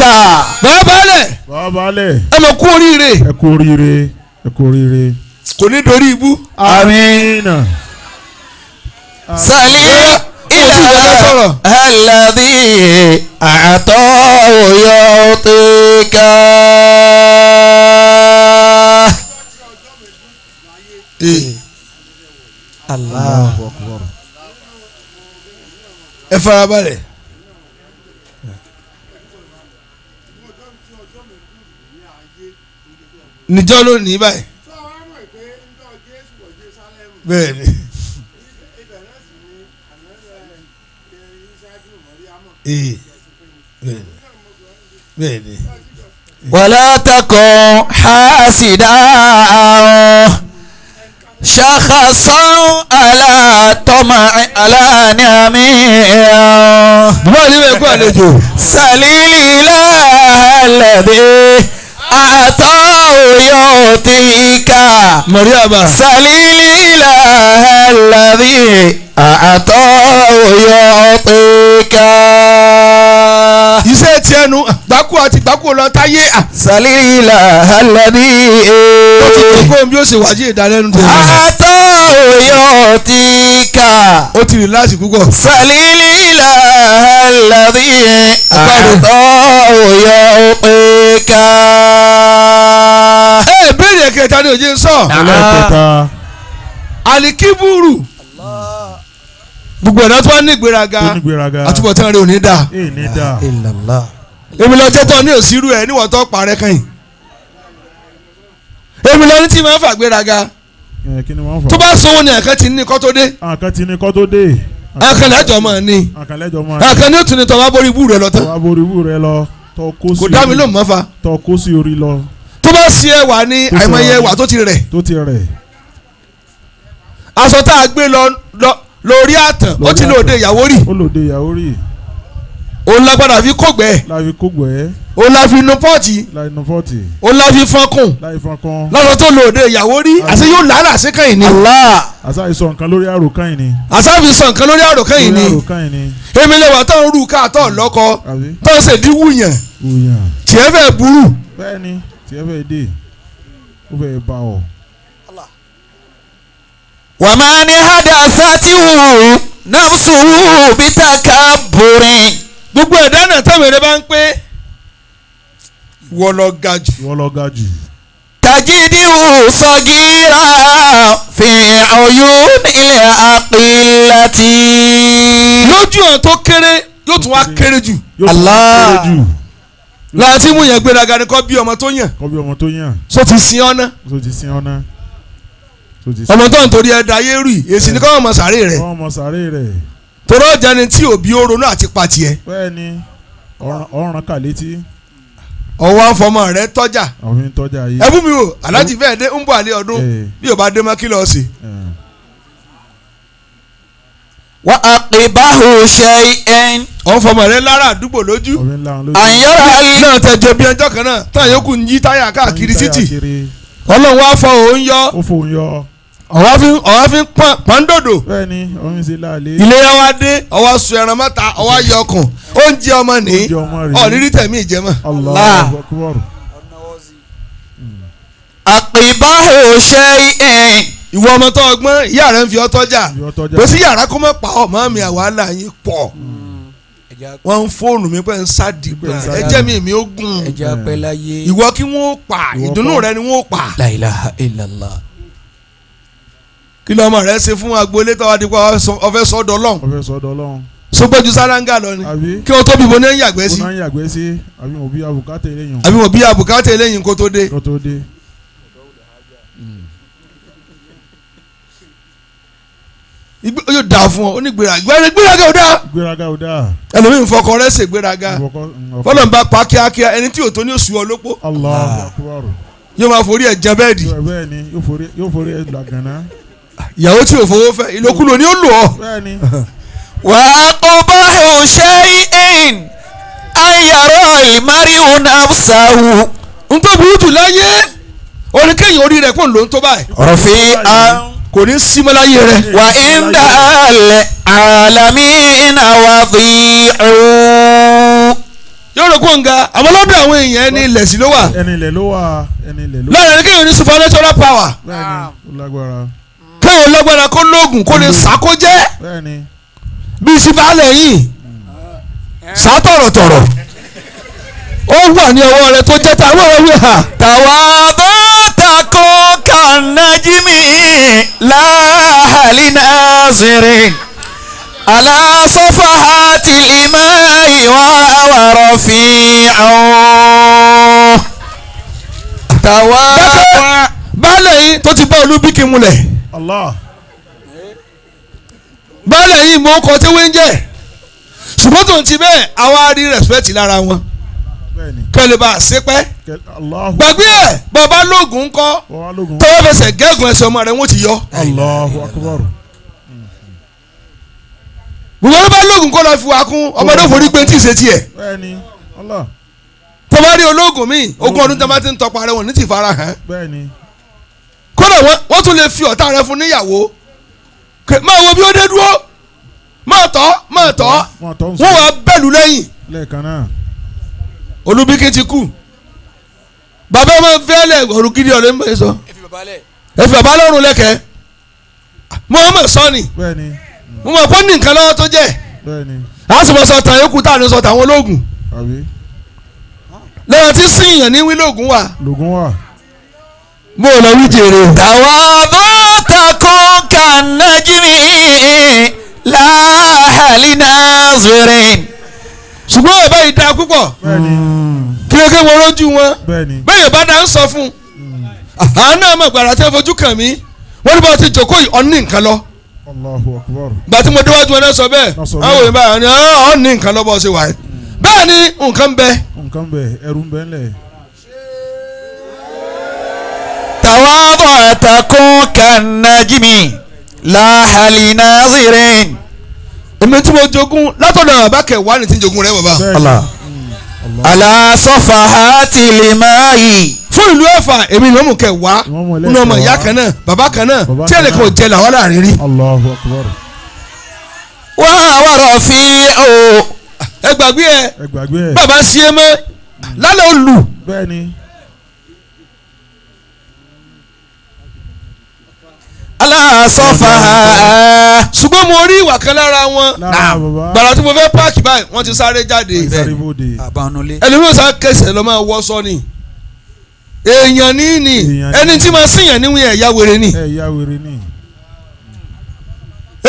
bàbá lẹ̀. bàbá lẹ̀. ẹ mọ̀ kú oríire. ẹ kú oríire. ẹ kú oríire. kò ní dorí ibú. àmín. sàlẹ̀ ilà alladhi a'tahu yu'tika. Allah. ẹ farabalẹ̀. níjọ́ ló ní báyìí. bẹ́ẹ̀ ni. bẹ́ẹ̀ ni. wala takun hasidan shakhasan ala ni'amin. bùbá ní bẹ́ẹ̀ kú àlejò. salila alladhi a'tahu yu'tika. Mariama. salila alladhi a'tahu yu'tika. iṣẹ́ tiẹ̀ nu gbáko àti gbáko lọ táyé. salila alladhi. ó ti tó kó bí ó ṣe wájú ìdálẹ́nu tó. a'tahu yu'tika. ó ti rí láti púpọ̀. salila alladhi a'tahu yu'tika. béèrè kẹta ni òye ń sọ. ẹlẹ́kẹta. alikiburu. gbogbo ẹ̀dá tó wá ní ìgbéraga. tó ní ìgbéraga. àtúbọ̀tán rẹ̀ ò ní dáa. ní dáa. illallah. èmi lọ tẹ́tọ̀ ní òsírù ẹ̀ níwọ̀n tó parẹ́ kàn yín. èmi lọ ní tí máa ń fàgbéraga. kí ni wọ́n fọ. tó bá sọ́wọ́ ni ẹ̀kan ti ní kọ́ tó dé. àkàn ti ní kọ́ tó dé. ẹ̀kan lẹ́jọ́ máa ní. àkàn lẹ́jọ́ máa ẹ̀kan ní òtún ni tọ́ wá borí ibú rẹ lọ tán. tọ́ wá borí ibú rẹ lọ. tọ́ kó sí kò dá mi lóhùn mọ́ fa. tọ́ kó sí orí lọ. tó bá sí ẹwà ní àìmọye ẹwà tó ti rẹ̀. tó ti rẹ̀. aṣọ tá a gbé lọ lórí àtàn ó ti lòde ìyàwó rí. ó lòde ìyàwó rí. òun la gbọ́dọ̀ fi kógbẹ́. láfi kógbẹ́. òun la fi nu pọ́ọ̀tì. láì nu fọ́ọ̀tì. òun la fi fọ́nkùn. láì fọ́nkún. lọ́sọ̀ tó lòde ìyàwó rí àti yóò lálà sí kàn yín ni. Allah. àṣà ìsọ nǹkan lórí àròkàn yìí ni. àṣà fi sọ nǹkan lórí àròkàn yìí ni. lórí àròkàn yìí ni. èmi lè wà tó ń rú káàtọ̀ lọ́kọ tó ń ṣèdí wúyàn wúyàn. tiẹ̀ fẹ́ burú. bẹ́ẹ̀ni tiẹ̀ fẹ́ dé ó fẹ́ bá ọ. wa man hadathatihu nafsuhu bitakabburin. gbogbo ẹ̀dá náà táwọn èrè bá ń pé wọ́n lọ ga jù. wọ́n lọ ga jù. tajidihu sagira fi uyunil aqillati. lójú ọ̀n tó kéré yóò tún wá kéré jù. Allah. láti mú yẹn gbéraga ni kọ́ bí ọmọ tó yàn. kọ́ bí ọmọ tó yàn. so ti sin ọ́nà. so ti sin ọ́nà. ọmọ tó ń torí ẹ̀dá ayé rì èsì ni kọ́ ọmọ sàárè rẹ̀. ọmọ sàárè rẹ̀. torọ́ ọjà ni tí òbí ó ronú àti pàtì ẹ̀. bẹ́ẹ̀ni ọ̀ràn kà létí. ọwọ́ àfọmọ rẹ̀ tọ́jà. àwọn fi ń tọ́jà yìí. ẹbú mi o aláàjì fẹ́ẹ́ dé ń bọ̀ àlẹ́ ọdún bí o bá dé mọ́ kí lọ́ọ́ sí. wa aqibahu shay'an. ọ̀n fọmọ rẹ̀ lára àdúgbò lójú. àyàrá náà tẹ̀jọ́ bí ẹjọ́ kan náà táwọn yòókù ń yí táyà káàkiri títì. ọlọ́run wá fọ òun yọ. ó fò ń yọ. ọ̀wá fi pọ́ńdòdò. bẹ́ẹ̀ni ọ̀hún ṣe láàlẹ́. ilé yẹn wá dé ọwọ́ sun ẹran mẹ́ta ọwọ́ yọ ọkùn oúnjẹ ọmọ ní ọ̀rírí tẹ̀mí ìjẹ́mọ̀. Allahu Akbar. aqibahu shay'an. ìwọ ọmọ tó ọgbọ́n ìyá rẹ̀ ń fi ọtọ́ jà pé sí yàrá kó mọ̀ pa ọmọ mi àwàlà yín pọ̀ wọ́n ń fóònù mi pé ń sádìgbà ẹjẹ́ mi ó gùn ìwọ kí wọ́n pa ìdùnnú rẹ ni wọ́n pa. La ilaha illallah. kí lọ́mọ rẹ ṣe fún agboolé tó wá di pa ọfẹ́ sọ́dọ̀ Ọlọ́run. ọfẹ́ sọ́dọ̀ Ọlọ́run. sọgbẹ́jú sálángà lọ ni kí wọ́n tóbi bọ́ ní ẹ̀yìn àgbẹ̀ sí. wọ́n náà ń yàgbẹ́ sí àbí wọ́n bí abùkátà eléyìn. àbí wọ́n bí abùkátà eléyìn kó tó dé. kó tó dé. yóò dáa fún ọ ó ní gbéraga ò dáa. gbéraga ò dáa. ẹlòmíì fọkàn rẹ ṣe gbéraga fọlọ́n bá pa kíákíá ẹni tí ò tó ní oṣù ọ lópó. Allahu Akbar. yóò máa forí ẹ̀ jẹ bẹ́ẹ̀dì. bẹ́ẹ̀ni yóò forí ẹ̀ làgànná. ìyàwó tí ò fowó fẹ́ ìlòkulò ni ó lò ọ. bẹ́ẹ̀ni. wa aqbahu shay'an an yara al-mar'u nafsahu. n tó burú jù láyé oníkéyìn orí rẹ̀ kò ń lò ń tó báyìí. rafi'an. kò ní símọ́ láyé rẹ̀. wa inda al-'alameen wadhi'u. yóò rò gbé kóńgà àmọ́ lọ́dọ̀ àwọn èèyàn ẹni ilẹ̀ sí ló wà. ẹni ilẹ̀ ló wà. láàrin kéèyàn ní supernatural power. bẹ́ẹ̀ni ó lágbára. kéèyàn lágbára kó lóògùn kó lè sàkó jẹ́. bẹ́ẹ̀ni. bí síbálẹ̀ yìí sátọ̀rọ̀tọ̀rọ̀ ó wà ní ọwọ́ rẹ tó jẹ́ ta àwọn ọ̀rọ̀ wíhà. tàwádọ́ takò kànájímì láhàlì nàzírin alásọ́fà tìlímà ìwà wàrọ̀ fi àwọn tàwádọ́. baálẹ̀ yìí tó ti bá olúbíkì múlẹ̀. Allah. baálẹ̀ yìí mọ ọkọ̀ tí wọ́n ń jẹ́ ṣùgbọ́n tó ń ti bẹ́ẹ̀ àwa rí respect lára wọn kẹ́lẹ́ bá a ṣe pẹ́ gbàgbé ẹ̀ bàbá lóògùn ńkọ́ tọ́wọ́ fẹsẹ̀ gẹ́gùn ẹsẹ̀ ọmọ rẹ̀ wọ́n ti yọ. Allahu Akbar. gbogbo bá lóògùn kọ́ lọ fi wá kún ọmọdé forí pé tí ì ṣe tiẹ̀. bẹ́ẹ̀ni Allah. tó bá rí olóògùn míì ogún ọdún tó bá ti ń tọpa rẹ̀ wọ́n ní ti fara hàn. bẹ́ẹ̀ni. kódà wọ́n tún lè fi ọ̀tá rẹ̀ fún níyàwó máa wo bí ó dé dúró máa tọ́ wọ́n wá bẹ́ẹ̀lù lẹ́yìn. lẹ́ẹ̀kan náà. olúbíkí ti kú bàbá máa fẹ́lẹ̀ ọ̀rùn gidi ọ̀rẹ́ ń bẹ̀ sọ ẹ fi bàbá lọ́rùn lẹ́kẹ̀ẹ́ Muhammad sọ́ni mo mọ̀ pé ní nǹkan lọ́wọ́ tó jẹ́ a sì mọ̀ sọ tàn yókù tá à ní sọ tàwọn ológun lẹ́yìn tí síyàn ní wí lóògùn wà mo lọ wí jèrè. tàwádọ́ takò kànájímì láhàlì nàzírin. ṣùgbọ́n bàbá yìí dáa púpọ̀ kílódé wo lójú wọn bẹ́ẹ̀ bá dá ń sọ fún un àwọn náà mọ̀ gbàrà tí wọ́n fojú kàn mí wọ́n ní bá ti jòkó yìí ọ̀n ní nǹkan lọ. Allahu Akbar. gbà tí mo déwájú wọn náà sọ bẹ́ẹ̀ àwọn òyìnbá yà ni ọ̀n ní nǹkan lọ bọ́ ṣe wáyé bẹ́ẹ̀ ni nǹkan bẹ. nǹkan bẹ ẹrù ń bẹ ńlẹ̀. tàwádọ́ takò kànájímì láhàlì nàzírin. èmi tí mo jogún látọ̀dọ̀ bàbá kẹwàá ni tí ń jogún rẹ bàbá. alásọ́fà tìlímáyì. fún ìlú Ọ̀fà èmi ni wọ́n mú kẹwàá nínú ọmọ ìyá kan náà bàbá kan náà tí ẹnì kan ò jẹ làwọn láàrin rí. Allahu Akbar. wà á wọ̀rọ̀ fi o. ẹ gbàgbé ẹ bàbá sí ẹ mọ́ lálẹ́ olù. bẹ́ẹ̀ni. alásọ́fà. ṣùgbọ́n mo rí ìwà kan lára wọn gbàrà tí mo fẹ́ páàkì báyìí wọ́n ti sáré jáde ẹlòmíràn sá kẹsẹ̀ lọ́ máa wọ́ sọ ni èèyàn ní ẹni tí máa síyàn níwìn ẹ̀yà wèrè ni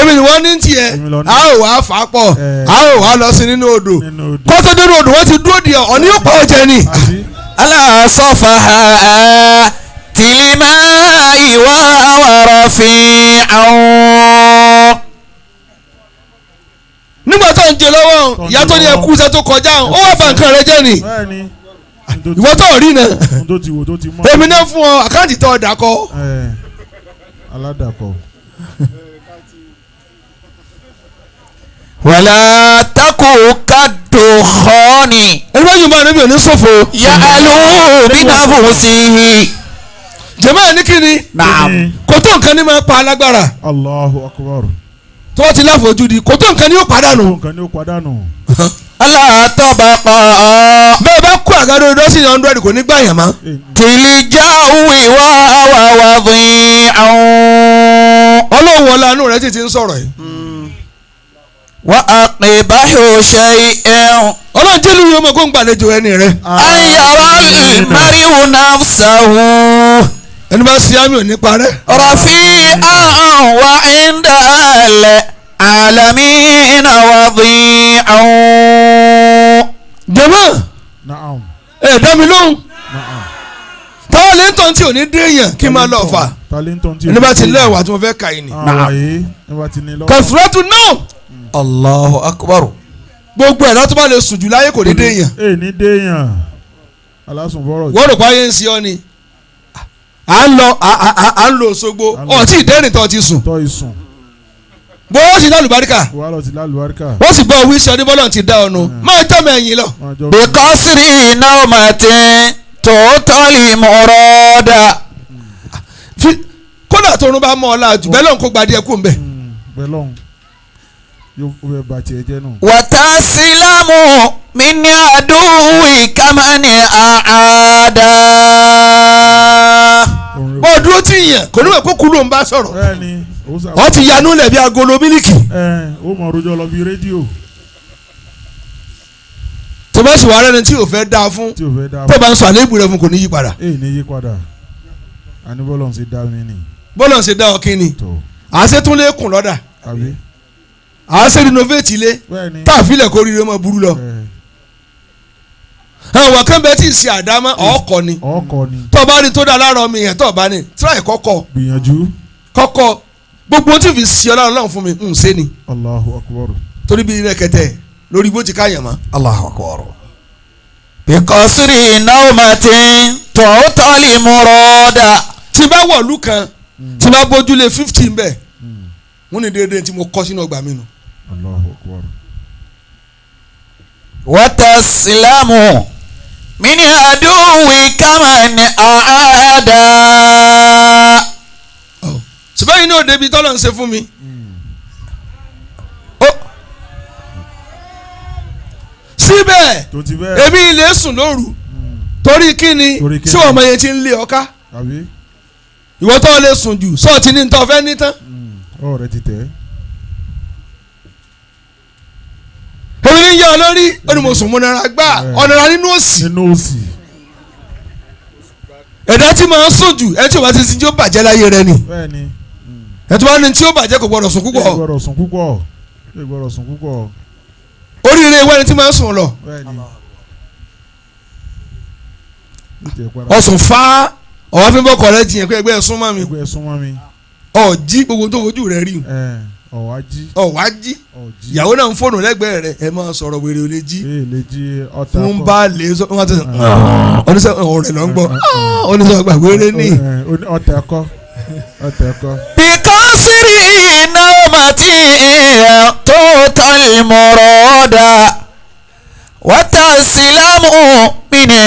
èmi ni wọ́n ní tiẹ̀ a ò wá fà á pọ̀ a ò wá lọ sí nínú odò kó tó nínú odò wọ́n ti dúró di ọ̀ní yóò pa ọ̀jẹ̀ ni. alásọ́fà tìlímà ìwà wàrọ̀ fi àwọn. nígbà tó ń jẹ lọ́wọ́ ìyá tó ní ẹkú iṣẹ́ tó kọjá ó wà bá nǹkan rẹ jẹ́ ni ìwọ tó rí náà èmi náà fún ọ àkáǹtì tó ọ̀dà kọ. aládàkọ. wàlá takò kàdó xọ́ọ̀nì. ẹni bá yóò bá níbi òní ṣòfò. yàlú bínàbù sí i. jẹ́mọ́ ní kíni. kò tó nǹkan ní máa pa alágbára. Allahu Akbar. tó ti láfojúdi kò tó nǹkan ní yóò padànù. alátọ́bàpọ̀. bẹ́ẹ̀ bá kó àgàdo dọ́sìn 100 kò ní gbà yàn mọ́. tìlíjà wíwá wàwá bí àwọn. ọlọ́run wọlé àánú rẹ̀ ti ń sọ̀rọ̀ yìí. wà á pè báyọ̀ ṣe ẹ̀hún. ọlọ́run jẹ́ lórí ọmọ kó ń gbàlejò ẹni rẹ̀. ayọ̀rọ̀ ìmáríwò náà sàwọ́. ẹni bá ṣe àmì ò ní parẹ́. rọ̀fí ahọ́n wà ń dàlẹ̀ àlàmínà wà bí àwọn. jẹ́mọ́ ẹ̀ dá mi lóhùn. táwọn lè ń tọ́ tí ò ní dé èèyàn kí n máa lọ fà. ẹni bá ti lẹ́wà tí mo fẹ́ ka yìí ni. kẹfìrẹ́tù náà. Allahu Akbar. gbogbo ẹ̀ lọ́tọ́ bá lè sùn jù láyé kò ní dé èèyàn. ní dé èèyàn alásùnbọ̀rọ̀. wọ́n rò pa ayé ń sí ọ ni. à ń lọ Òṣogbo ọtí ìdẹ́rìn tó ti sùn. bó o sì lálùbáríkà. wọ́n sì gbọ́ wíṣọ ní bọ́lọ̀ ti dá ọ̀nù máa jọ́ mọ ẹ̀yìn lọ. bíkọ́sìrì náà mà ti tòótọ́ lè mọ̀rọ̀ dà. kódà tó ń bá mọ́ ọ la jù bẹ́ẹ̀ lọ́n kó gbadé ẹkú mbẹ́. bẹ́ẹ̀ lọ́n yóò fẹ́ bá tiẹ̀ jẹ́ nù. wàtá sílámù من عدوك من أعادى. bọ́ọ̀ dúró tí yàn kò ní wẹ̀ kó kú ló ń bá sọ̀rọ̀. bẹ́ẹ̀ni wọ́n ti yanú lẹ̀ bí agolo mílíkì. ó mọ orújọ lọ bí rédíò. tó bá sì wà lẹ́ni tí ò fẹ́ dáa fún tó bá ń sọ àléébù rẹ fún kò ní yí padà. ní yí padà àní bọ́lọ̀ ń ṣe dá mi nì. bọ́lọ̀ ń ṣe dá ọ kí ni àṣẹ tún lè kùn lọ́dà àṣẹ renovate ilé tá a filẹ̀ kó rire mọ́ burú lọ. àwọn kan bẹ tí ì ṣe àdámọ́ ọkọ ni tó bá ní tó dá lára ọmọ yẹn tó bá ní try kọ́kọ́ gbìyànjú kọ́kọ́ gbogbo tí fi ṣe ọlọ́run fún mi ń ṣe ni. Allahu Akbar. torí bí ilé kẹtẹ lórí bó ti káyàn mọ́. Allahu Akbar. bíkọ́sìrì náà máa ti tọ́tọ́ lè mú rọ́ọ̀dà. tí bá wọ̀lú kan tí bá bójúlé 15 bẹ́ẹ̀ wọ́n ní déédéé tí mo kọ́ sínú ọgbà mi nù. Allahu Akbar. wọ́tà sílámù mini àdúwì kàmánì àádá. ṣùgbọ́n yìí ní òde bíi tọ́lọ̀ ń ṣe fún mi. síbẹ̀ èmi ilé sùn lóru torí kíni tí ọmọ yẹn ti ń lé ọká ìwọ tó lè sùn jù sọ́ọ̀tì ní ntọ́ fẹ́ ní tán. ọ̀rẹ́ ti tẹ̀. èmi ní yẹ ọ lórí ó ní mo sùn mo nara gbà ọ̀nàrà nínú òsì. ẹ̀dá tí màá sùn jù ẹ tí o bá ti sin tí ó bàjẹ́ láyé rẹ ni. ẹ tí wàá ní tí ó bàjẹ́ kò gbọdọ̀ sùn púpọ̀. oríire ìwé ẹni tí màá sùn lọ. ọ̀sùn fa ọ̀wá fún bọ́kọ̀ rẹ jiyàn pé ẹgbẹ́ ẹ̀ súnmọ́ mi. ọ̀jí gbogbo tó fojú rẹ rí. ọ̀wá jí ìyàwó náà ń fóònù lẹ́gbẹ̀ẹ́ rẹ̀ ẹ máa sọ̀rọ̀ wèrè ò lè jí fún bá lè sọ wọn ti oníṣẹ́ ọ̀rẹ́ ló ń gbọ́ oníṣẹ́ ọgbà wéré ní. bíkọ́sìrì náà máa ti tó tọ́lì mọ́rọ́dà wọ́tà sílámù mini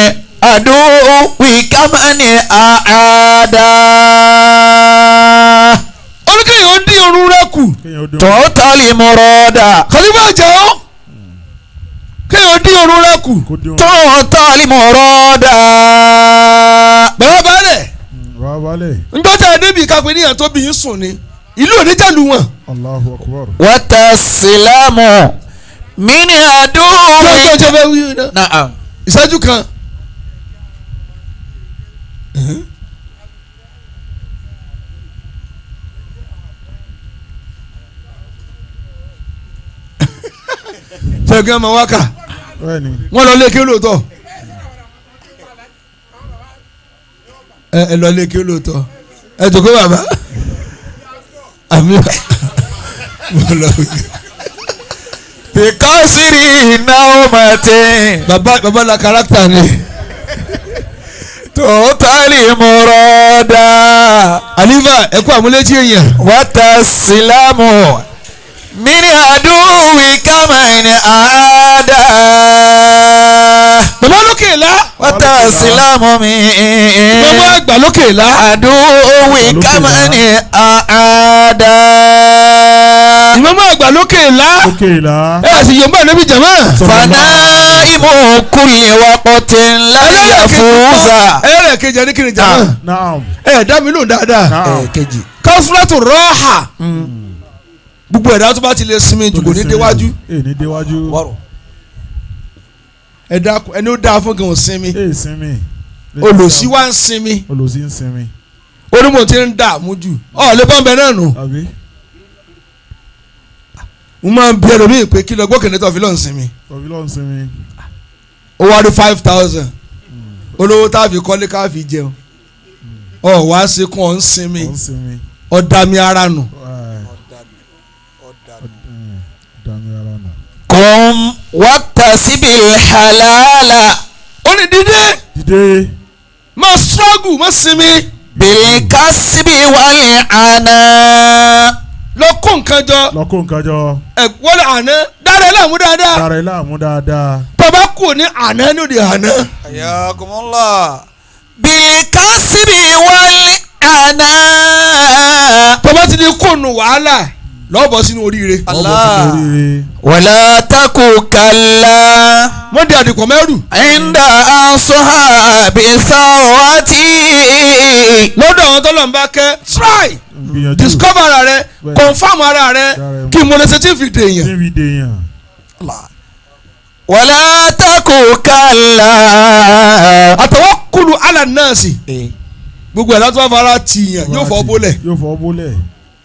àdúwì kàmánì àádá. olùkẹ́yìn ó dín ọrùn rẹ kù. tọ́tọ́lì mọ́rọ́dà. kàlífà jẹ́ ọ́ kẹ́yìn ó dín ọrùn rẹ kù. tọ́tọ́lì mọ́rọ́dà. bàbá balẹ̀ njọ́ tẹ̀ débi kápẹ́ níyàn tó bí yín sùn ni ìlú oníjàlú wọn. Allahu Akbar. wọ́tà sílámù mini àdúwì. lọ́sọ̀ ọjọ́ bẹ́ẹ̀ wí náà ìṣẹ́jú kan. sẹ́gun ọmọ wákà wọ́n lọ léèké lóòótọ́ ẹ lọ léèké lóòótọ́ ẹ jòkó bàbá àmì bíkọ́sìrì náà máa tẹ̀. bàbá la kárátà ni. tọ́tàlì mọ́rọ́dà. àlífà ẹ kú àmúlétí èèyàn. wọ́tà sílámù mini àdúwì kàmánì àádá. bàbá lókè lá. wọ́tà sílámù mi. bàbá àgbà lókè lá. àdúwì kàmánì àádá. ìmọ̀mọ́ àgbà lókè lá. ẹ sì yọ̀ǹbà níbi jàmá. fana ìmọ̀ kúrìyẹ wa pọ̀tẹ́ ńlá yà fúnza. ẹlẹ́ẹ̀kejì ẹni kiri jàmá. ẹ dá mi lóhùn dáadáa. kejì. kọ́sùlátù rọ́ọ̀hà. gbogbo ẹ̀dá tó bá ti lè sinmi jù kò ní déwájú. ẹ̀dá ẹni ó dáa fún kí n sinmi. olòṣì wa ń sinmi. onímọ̀ tí ń dààmú jù ọ̀ lè bọ́m̀bẹ náà nù. mo máa ń bí ẹlòmíì pé kí lọ gbọ́kànlé tó fi lọ́n sinmi. ó wá rí 5,000 olówó tá a fi kọ́lé ká fi jẹun ọ̀ wá sí kún ọ̀ ń sinmi ọ̀ dàmí ara nù. kọ́m wọ́tà síbi halala. ó ní dídé má struggle má sinmi. bìlíkà síbi wàlẹ̀ àná. lọ kó nǹkan jọ. ẹ wọlé àná dára ẹ láàmú dáadáa. bàbá kù ní àná ní òde àná. ayakumullah. bìlíkà síbi wàlẹ̀ àná. bàbá ti ní kóònù wàhálà lọ́bọ̀ sínú oríire. wàlá takò kàlá. wọ́n di àdìpọ̀ mẹ́rù. Inda ashabi thawati. lọ́dọ̀ àwọn tó lọ́n bá kẹ́ try discover ara rẹ confirm ara rẹ kí mo lè ṣe tí fi dèèyàn. Wala taku kalla. Atawakkulu ala nasi. gbogbo ẹ̀ látọ́ fara tìyàn yóò fọ́ bólẹ̀.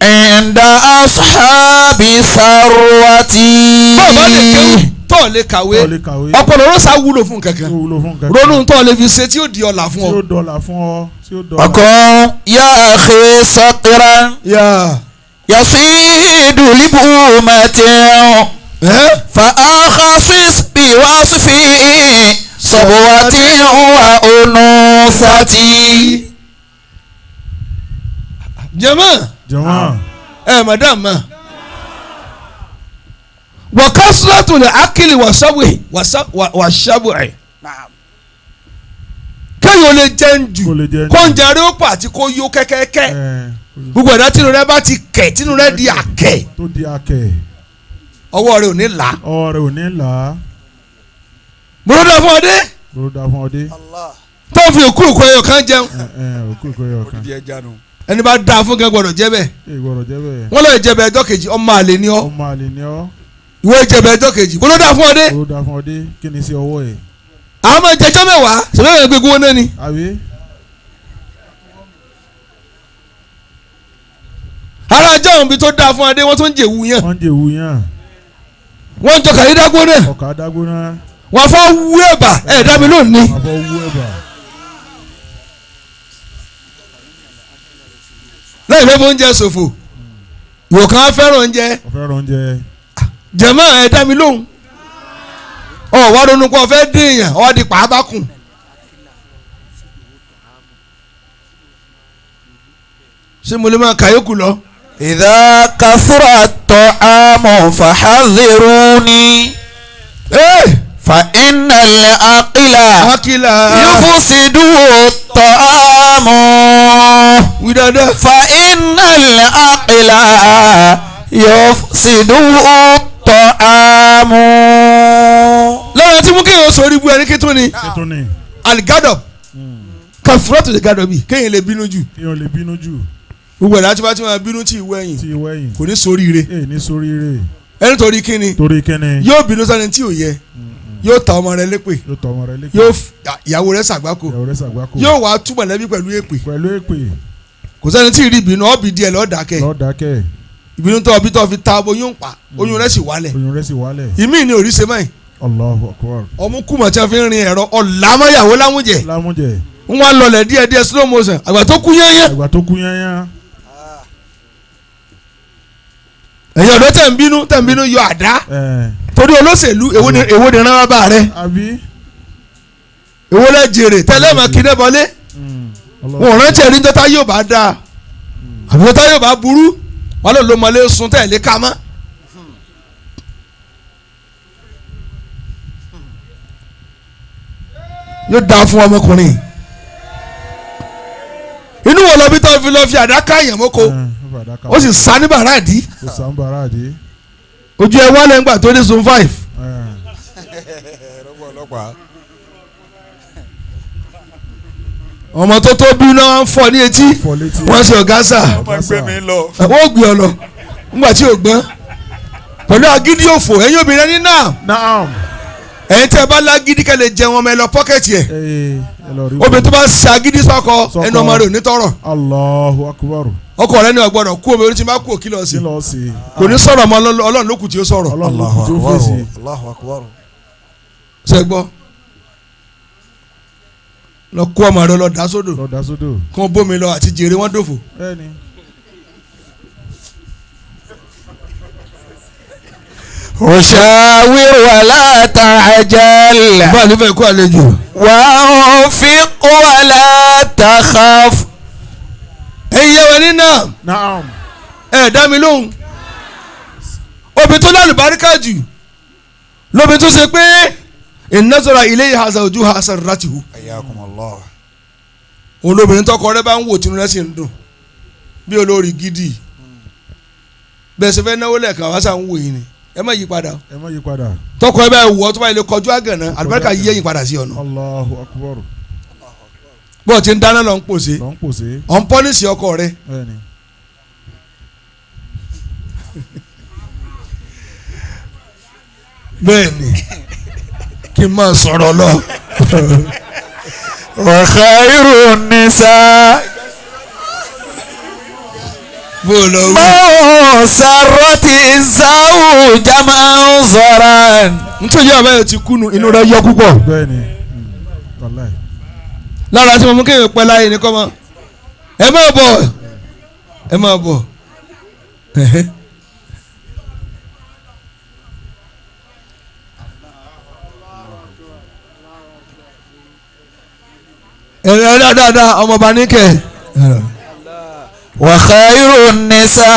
Inda ashabi tharwati. bọ́ọ̀ lè kéwù tó lè kàwé ọpọlọ rọ́ṣà wúlò fún kankan ronú tó lè fi ṣe tí ó di ọ̀la fún ọ. ọkàn ya akhi saqiran yasidu libumatin fa akhasis bi wasfi sabwatin wa unusati. jama madam ma. wa kasratu li akili wa sabwi wa sabwi. kéèyàn lè jẹun jù kó ń jẹun rí ó pọ̀ àti kó yó kẹ́kẹ́kẹ́ gbogbo ẹ̀dá tínú rẹ bá ti kẹ̀ tínú rẹ di àkẹ́ ọwọ́ rẹ ò ní là. mo ló dá fún ọdẹ tó ń fi òkú ẹyọ kan jẹun ẹni bá dáa fún gẹ́ gbọ́dọ̀ jẹ́ bẹ́ẹ̀ wọ́n lọ jẹ́ bẹ́ẹ̀ ẹjọ́ kejì ọmọ àlè ni ọ́ ìwé ìjẹ̀bẹ̀ ẹjọ́ kejì bó ló dá fún ọdẹ. kí ni sí ọwọ́ ẹ̀. àwọn ọmọ ìjẹjọ́ mẹ́wàá sọ̀rọ̀ gbogbo wọn náà ni. ara ẹjọ́ òun bí tó dáa fún ọdẹ wọ́n tún ń jẹ̀wù yàn. wọ́n ń jọ kàrí dágbóná. wọ́n fọ́ wú ẹ̀bà ẹ̀ẹ́dá mi lónìí. lẹ́yìn fẹ́ fún oúnjẹ ṣòfò ìwò kan fẹ́ràn oúnjẹ. jẹ̀mọ́ ẹ̀ẹ́dá mi lóhùn. wá ronú pé ọ̀fẹ́ dèèyàn ọ̀ di pàápàkùn. ṣé mo lè máa kàyókù lọ. idha kathura at-ta'amu fahadhiruni. fa innal aqila yufsidu at-ta'amu. wí dáadáa. fa innal aqila yufsidu at-ta'amu. lọ́wọ́ tí mú kéèyàn sọ orí bu ẹni kí tó ni aligado kàfúrọ́ tó lè gado bi kéèyàn lè bínú jù. gbogbo ẹ̀dá tí wọ́n ti máa bínú tí ìwé ẹ̀yìn kò ní sóríire. ẹni torí kíni yóò bínú sani tí ò yẹ yóò ta ọmọ rẹ̀ lépè yóò ìyàwó rẹ̀ ṣàgbákò yóò wá túbọ̀ lẹ́bí pẹ̀lú èpè kò sẹ́ni tí ì rí ìbínú ọ̀bì díẹ̀ lọ́ọ̀dákẹ́ ìbínú tó ọbí tó fi ta oyún pa oyún rẹ̀ sì wálẹ̀ ìmí ni òrí ṣe mọ́ ẹ̀. Allahu Akbar. ọmú kùmọ̀ tí wọ́n fi ń rin ẹ̀rọ ọ̀làmọ́yàwó lámújẹ wọ́n lọlẹ̀ díẹ̀ slow motion àgbà tó kú yányán. ẹ̀yin ọ̀dọ́ tẹ̀ ń bínú yọ àdá torí olóṣèlú èwo ni rán bá rẹ èwo lẹ jèrè tẹ́lẹ̀ mọ́ kí ní bọ́lé wọn ò rántí ẹ̀rí níjọ́tá yóò bá dáa àbí níjọ́tá yóò bá burú wọn lò ló mọlé sun tẹ̀lé ká mọ́. yóò dáa fún ọmọkùnrin inú wọn lọ bí tó fi lọ fi àdá káyàn mọ́kò ó sì sá ní bàràdì ojú ẹ wálé ńgbà tó ní zone 5. ọmọ tó tó bí náà ń fọ ní etí wọ́n ṣe ọ̀gá sà wọ́n gbé ọ lọ ńgbà tí ò gbọ́n pẹ̀lú agídí òfò ẹ̀yin obìnrin ní náà ẹ̀yin tí ẹ bá lágídí kẹ́ lè jẹun ọmọ ẹ lọ pọ́kẹ́tì ẹ̀ obìnrin tó bá ṣe agídí sọ́kọ ẹnu ọmọ rẹ̀ ò ní tọrọ. Allahu Akbar. ọkọ rẹ ní ọgbọ́dọ̀ kú omi orí tí n bá kú òkí lọ sí kò ní sọ̀rọ̀ ọmọ Ọlọ́run ló kù tí ó sọ̀rọ̀. Allahu Akbar. ṣe gbọ́ lọ kó ọmọ rẹ lọ dá sódò kí wọ́n bómi lọ àti jèrè wọ́n dòfò. وشاور ولا تعجل وانفق ولا تخف. ẹ̀yin ẹ̀wẹ̀ ní náà ẹ̀ dá mi lóhùn obìnrin tó lánàá baríkà jù lóbìnrin tó ṣe pé ìnásọ̀rọ̀ ilé ìhàzà ojú hasan ratihu. Ayakumullah. òun lóbìnrin tọkọ rẹ bá ń wò tínú rẹ sì ń dùn bí olórí gidi bẹ́ẹ̀ ṣe fẹ́ náwó lẹ́ẹ̀kan wá sàn ń wò yín ni ẹ má yí padà. ẹ má yí padà. tọkọ ẹ bá wọ tó bá yẹ kọjú àgànná àlùbáríkà yí ẹ̀yìn padà sí ọ̀nà. Allahu akbar. bọ́ọ̀ ti ń dáná lọ ń pòsè. lọ ń pòsè. ọ̀ ń pọ́nìsì ọkọ rẹ. bẹ́ẹ̀ni. bẹ́ẹ̀ni kí n máa sọ̀rọ̀ lọ. wa khairu nisa mọ́ sàrọ́tì záwù jama zoran. nítorí àbáyọ ti kúnu inú rẹ yọ púpọ̀. bẹ́ẹ̀ni. wàláì. lára tí mo mú kéèyàn pẹ́ láyé ni kọ́ mọ́ ẹ máa bọ̀ ẹ máa bọ̀. ẹ̀rọ dáadáa ọmọọba níkẹ́. wa khairu nisa.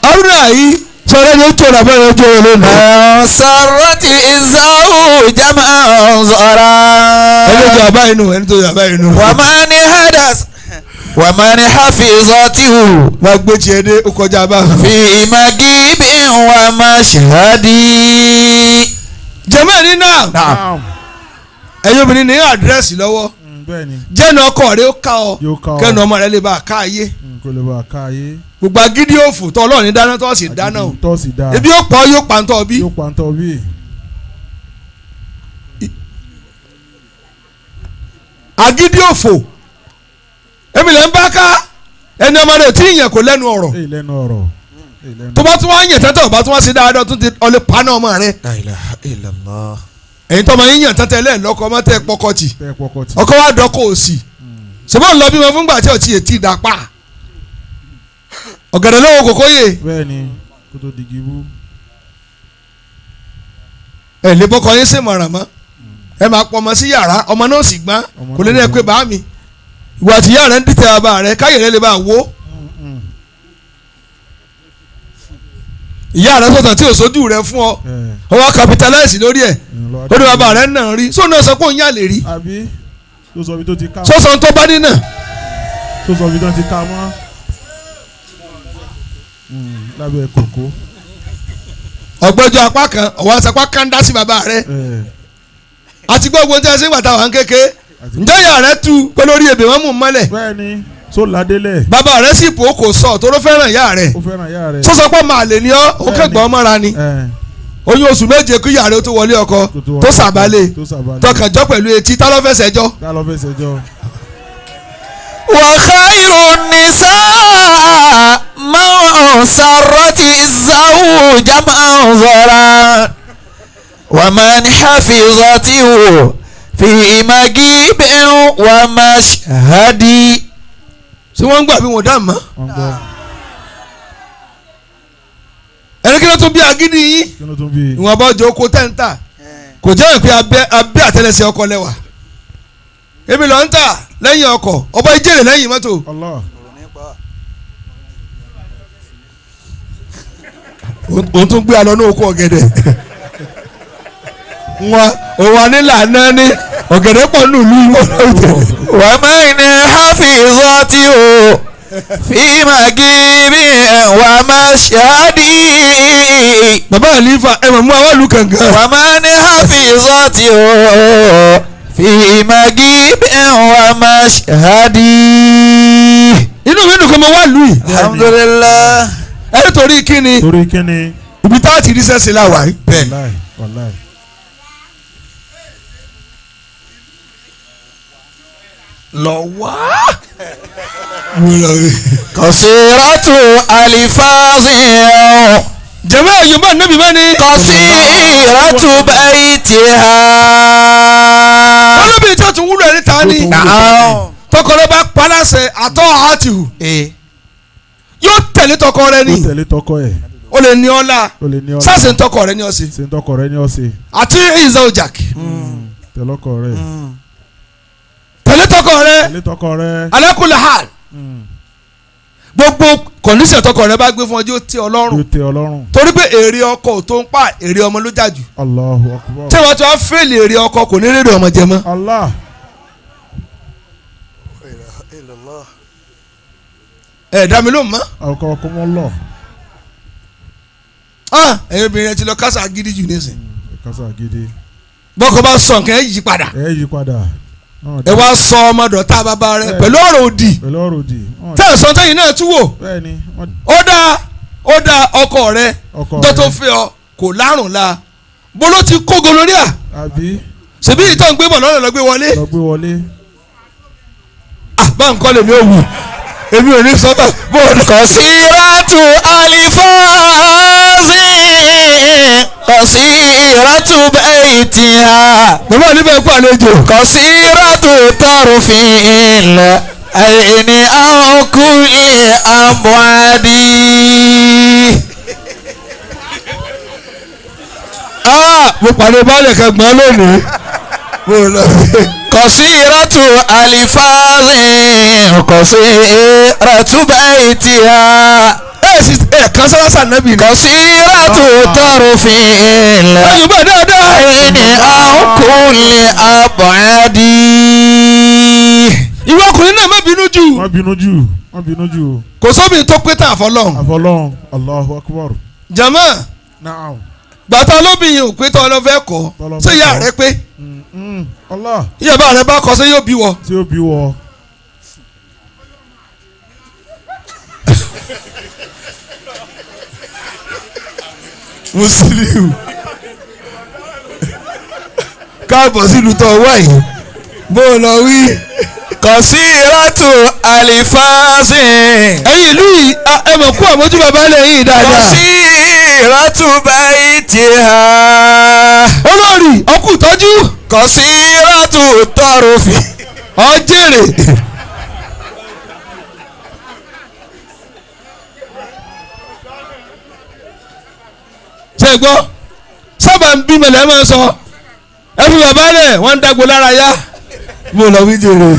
arúgbó yìí sọ̀rọ̀ ní tó làbẹ́ yẹn jó olóòlù. mọ́ sàrọ́tì záwù jama zoran. ẹni tó yàbá inú ẹni tó yàbá inú. wàmánì hadas wàmánì hafizatihu. wàá gbé tiẹ̀ dé ó kọjá bá. fi magibi wa mashhadi. jẹ́mọ̀ ní náà naam. ẹ̀yin obìnrin ní àdírẹ́sì lọ́wọ́ bẹ́ẹ̀ni. jẹ́nu ọkọ rẹ ó ká ọ yóò ká ọ. kẹ́nu ọmọ rẹ lè bá a ká ayé. kò lè bá a ká ayé. gbogbo agídí òfò tó ọlọ́ọ̀ni dáná tó sì dáná o tó sì dáa. ebi ó pọ̀ yóò pa ń tọ́ bí. yóò pa ń tọ́ bí. agídí òfò èmi lè ń bá ká ẹni ọmọ rẹ tí ìyẹn kò lẹ́nu ọ̀rọ̀ èyí lẹ́nu ọ̀rọ̀. tó bá tún wá yẹn tẹ́tẹ́ ọba tún wá sí dáadáa tún ti ọlẹ́ paná ọmọ rẹ. la ilaha illallah. ẹ̀yin tọ́mọ yín yàn tẹ́tẹ́ lẹ́ẹ̀lọ́kọ ọmọ tẹ́ pọkọtì tẹ́ pọkọ tì. ọkọ wa dọ́kọ̀ òsì ṣùgbọ́n lọ bímọ fúngbà tí ọtí ètí ìdápá ọ̀gẹ̀dẹ̀ lọ́wọ́ kòkó yè. bẹ́ẹ̀ni kó tó digi bú. ẹ lè bọ́kọ yín sèmọ̀ràn mọ́ ẹ máa pọ̀ ọmọ sí yàrá ọmọ náà sì gbọ́n kò lè ní ẹ pé bá mi ìwà tí yàrá ń dìtẹ̀ bàbá rẹ káyọ̀ rẹ lè bá wó. ìyá rẹ sọ̀tàn tí ò sójú rẹ fún ọ ọwọ́ capitalize lórí ẹ̀ lórí bàbá rẹ náà rí sóun sọ pé òun yà lè rí. àbí tó sọ bí tó ti ká. sọ́sọ́ tó bá nínà. tó sọ bí tó ti ká mọ́. lábẹ́ kòkó. ọ̀gbẹ́jọ́ apá kan ọ̀wọ́ àtàpá kan dá sí bàbá rẹ àti gbogbo tí a ṣe ń gbàtà wà ń kéke ǹjẹ́ ìyá rẹ tu pé lórí ebè wọn mú un mọ́lẹ̀. bẹ́ẹ̀ni tó ládélẹ̀. bàbá rẹ sì pò kò sọ tó ló fẹ́ràn ìyá rẹ. ó fẹ́ràn ìyá rẹ̀. sọ́sọ́ pọ̀ máa lè ní ọ́ ó kẹ́gbọ́n mọ́ra ni. oyún oṣù méje kí ìyá rẹ tó wọlé ọkọ tó sàbálẹ̀ tọkànjọ́ pẹ̀lú etí tá ló fẹsẹ̀ jọ. tá ló fẹsẹ̀ jọ. wa khairu nisa man sarrati zawu jam'an zoran wa man hafizatihu fi magibin wa mashhadi. ṣé wọ́n ń gbà bí wọ́n dá mọ́. wọ́n gbọ́. ẹni kí ló tún bí agídí yín kí ló tún bí. ìwọ̀n bá ọjọ́ oko tẹ́ǹtà kò jẹ́ ìpè abẹ́ àtẹlẹsẹ̀ ọkọ lẹ́wà èmi lọ ń tà lẹ́yìn ọkọ̀ ọba ìjẹ́rẹ̀ lẹ́yìn mọ́tò. Allah. òun tún gbé alọ ní oko ọ̀gẹ̀dẹ̀ òun anílà náà ní ọ̀gẹ̀dẹ̀ pọ̀ nílùú wa man hafizatihu fi magibin wa mashhadi. bàbá àlífà ẹ mọ̀ mú àwọn ìlú kankan. wa man hafizatihu fi magibin wa mashhadi. inú mi dùn kó mo wá lù yìí. alhamdulillah. ẹ torí kíni torí kíni. ibi tá a ti rí sẹ́sìn la wà yìí. wàláì wàláì. lọ wá. kasiratu alifazin. jẹ́mọ́ yorùbá nẹ́bí bá ní. kasiratu baytiha. olóbìnrin tí o tún wúlò ẹni ta ni. tọkọ rẹ bá paláṣẹ àtọ́ àtìhù yóò tẹ̀lé tọkọ rẹ ni. ó tẹ̀lé tọkọ ẹ̀. o lè ní ọlá ó lè ní ọlá. sáṣẹ ń tọkọ rẹ ní ọsẹ. ṣe ń tọkọ rẹ ní ọ̀sẹ̀. àti ìzọ ojàk. tẹ̀lọ́kọ rẹ. tẹ̀lé tọkọ rẹ. tẹ̀lé tọkọ rẹ. alákùlẹ̀ hàn. gbogbo kọ̀nísẹ̀ tọkọ rẹ bá gbé fún ọjọ́ tí ọlọ́run. yóò tẹ ọlọ́run. torí pé èrè ọkọ tó ń pa èrè ọmọ ló jà jù. Allahu akbar. tí wọ́n ti wá fẹ́ẹ̀lì èrè ọkọ kò ní rèrè ọmọ jẹ mọ́. Allah. ẹ dá mi ló mọ́. ọkọ ọkọ mọ lọ. ẹ̀yin obìnrin ti lọ kásá gidi jù nísìn. kásá gidi. bọ́kọ bá sọ nǹkan ẹ̀ yí padà. ẹ wá sọ ọmọdọ̀ tá a bàbá rẹ pẹ̀lú ọ̀rọ̀ òdì. tẹ́ ẹ̀ sọ tẹ́yìn náà tún wò. ó dá ọkọ rẹ tó fẹ́ ọ kò lárùn la bóló ti kó gonorrhea. ṣèbí ìtàn gbé bọ̀ lọ́nà lọ gbé wọlé. bá nǹkan lèmi ò wù èmi ò ní sọ́tọ̀ bóòlù. kọ̀sírátù àlìfáàsì kọ̀sírátù bẹ́ẹ̀tìhà. bàbá níbẹ̀ kú àlejò. kọ̀sírátù tọrùfìn àìní àwòkúlẹ̀ àbọ̀adì. mo pàdé báyìí kan gbọ́n lónìí. kọ̀sírátù àlìfáàsì kọ̀sírátù bẹ́ẹ̀tìhà. kan sára sànẹ́bì ni. kọ̀sírátù tọrùfìn àìní àwòkúlẹ̀ àbọ̀adì. ìwọ ọkùnrin náà má bínú jù. má bínú jù. kò sóbì tó pé tán àfọlọ́hún Allahu Akbar. jama naam. gbàtà olóbìnrin ò pé tán ọlọ́fẹ́ kọ́ ṣé ìyá rẹ pé. ìyá bá rẹ bá kọ ṣé yóò bí wọ. Musiliu káàbọ̀ sílùú tó wáyé bó lọ wí. kọ̀sírátù àlìfáàsì. ẹ̀yin ìlú yìí ẹ mọ̀ kú àmójú bàbá lẹ́yìn dáadáa. kọ̀sírátù bẹ́ẹ̀tìhà. olórí ọkù tọ́jú. kọ̀sírátù tọrùfìn. ọjẹ́rè. ṣe gbọ́ sábà ń bí mẹ̀lẹ́ máa sọ ẹ fi bàbá rẹ̀ wọ́n ń dágbo lára yá. mo lọ wí jèrè.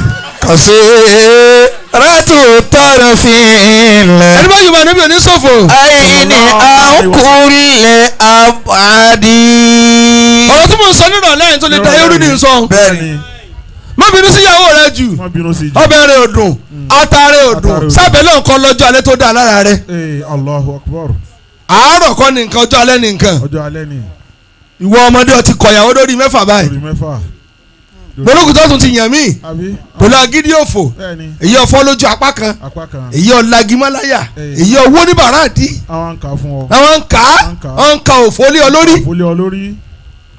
kọ̀sírátù tọrùfìn. ẹni bá yorùbá níbi òní ṣòfò. àìní àwòkúlẹ̀ àbọ̀adì. ọ̀rọ̀ tí mo sọ nínú ọ̀lẹ́yìn tó lè da irú ní sọ. bẹ́ẹ̀ni. má bínú sí ìyàwó rẹ jù. ọbẹ̀ rẹ ò dùn ata rẹ ò dùn sábẹ́ náà kọ́ lọ́jọ́ alẹ́ tó dá lára rẹ. Allahu Akbar. àárọ̀ kọ́ ni nǹkan ọjọ́ alẹ́ ni nǹkan. ìwọ ọmọdé ọtí kọ̀yàwó lórí mẹ́fà báyìí. bolókùn tó tún ti yàn mí pẹ̀lú agídí òfò èyí ọ̀fọ́ lójú apá kan èyí ọ̀làgímọ́láyà èyí ọwọ́ ní bàràdì àwọn ń ka òfò lé ọ lórí.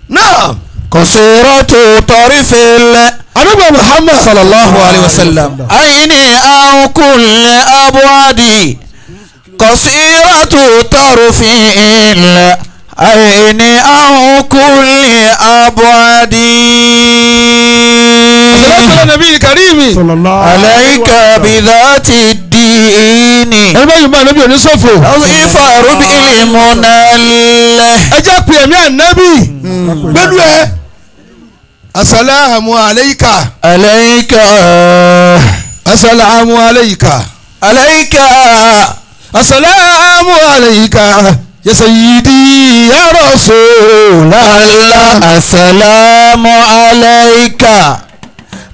náà kọ̀sírátù tọrùfìn. anábọ̀ Muhammad sallallahu alayhi wa sallam. àìní àwòkúlẹ̀ àbọ̀adì. kọ̀sírátù tọrùfìn. àìní àwòkúlẹ̀ àbọ̀adì. sallallahu alaihi karimi. alayka bidhati dini. ẹni bá yìí máa nábì òní ṣòfò. ìfàrú ìmúnalẹ̀. ẹ jẹ́ pé ẹ̀mí ànábì gbẹ́dú ẹ. asalaamu aleyka. alayka. asalaamu aleyka. alayka. asalaamu aleyka. ya sayyidi ya rasulallah. asalaamu alayka.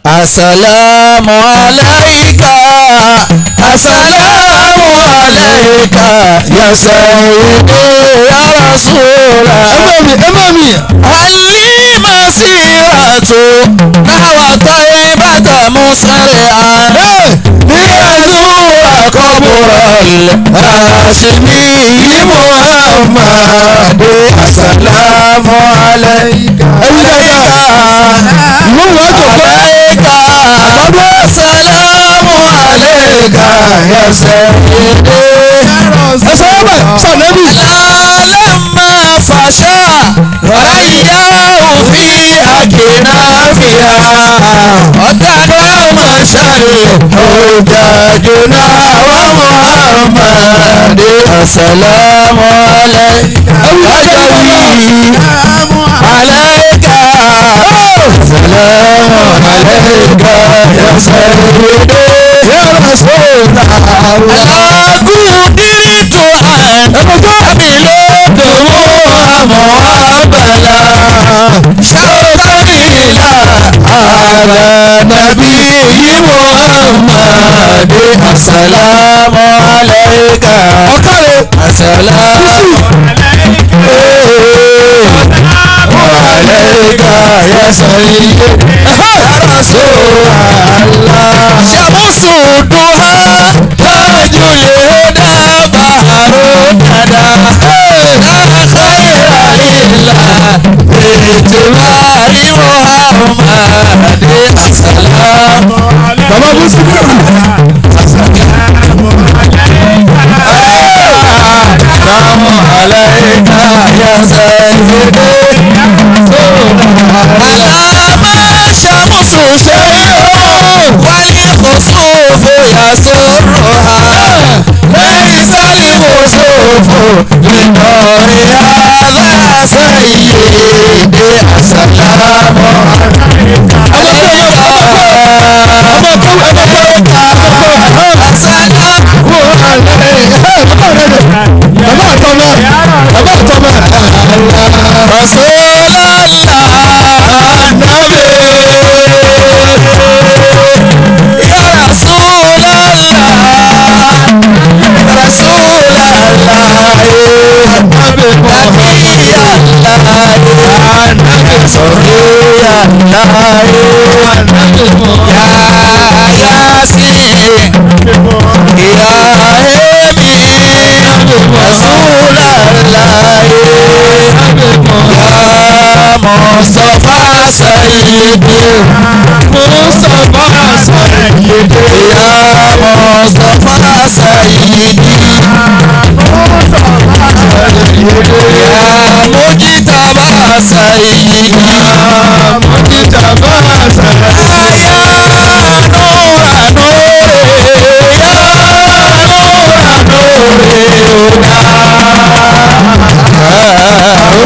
asalaamu alayka. asalaamu alayka. ya sayyidi ya rasulallah. ẹmọ mi. alimasiratu nawa taibata musaliha. liyazura qabrul hasimi muhammad. asalaamu alayka. alayka. asalaamu alayka ya sayyidi. sanabi. lamma fasha rayahu fi akinafiha. ọ̀gádọ́ mọ̀ṣáré hujjajuna wa muhammad. asalaamu alayka. alayka. asalaamu alayka ya sayyidi ya rasulallah. agunditu amilodomo amuabala. shaukanila ala nabiyyi muhammad. asalaamu alayka. asalaamu alayka. سيدي يا رسول الله شمس الضحى تاج الهدى بحر الندى لا خير إلا باتباع محمد السلام بابا مسلم السلام عليك يا سيدي على شمس سير والخسوف يسرها ليس الخسوف لنور هذا سيدي السلام عليك Mustafa Sayyidi Mustafa Sayyidi ya Mustafa Sayyidi Mustafa Sayyidi ya Mujtaba Sayyidi Mujtaba Sayyidi ya Nura Nuri ya Nura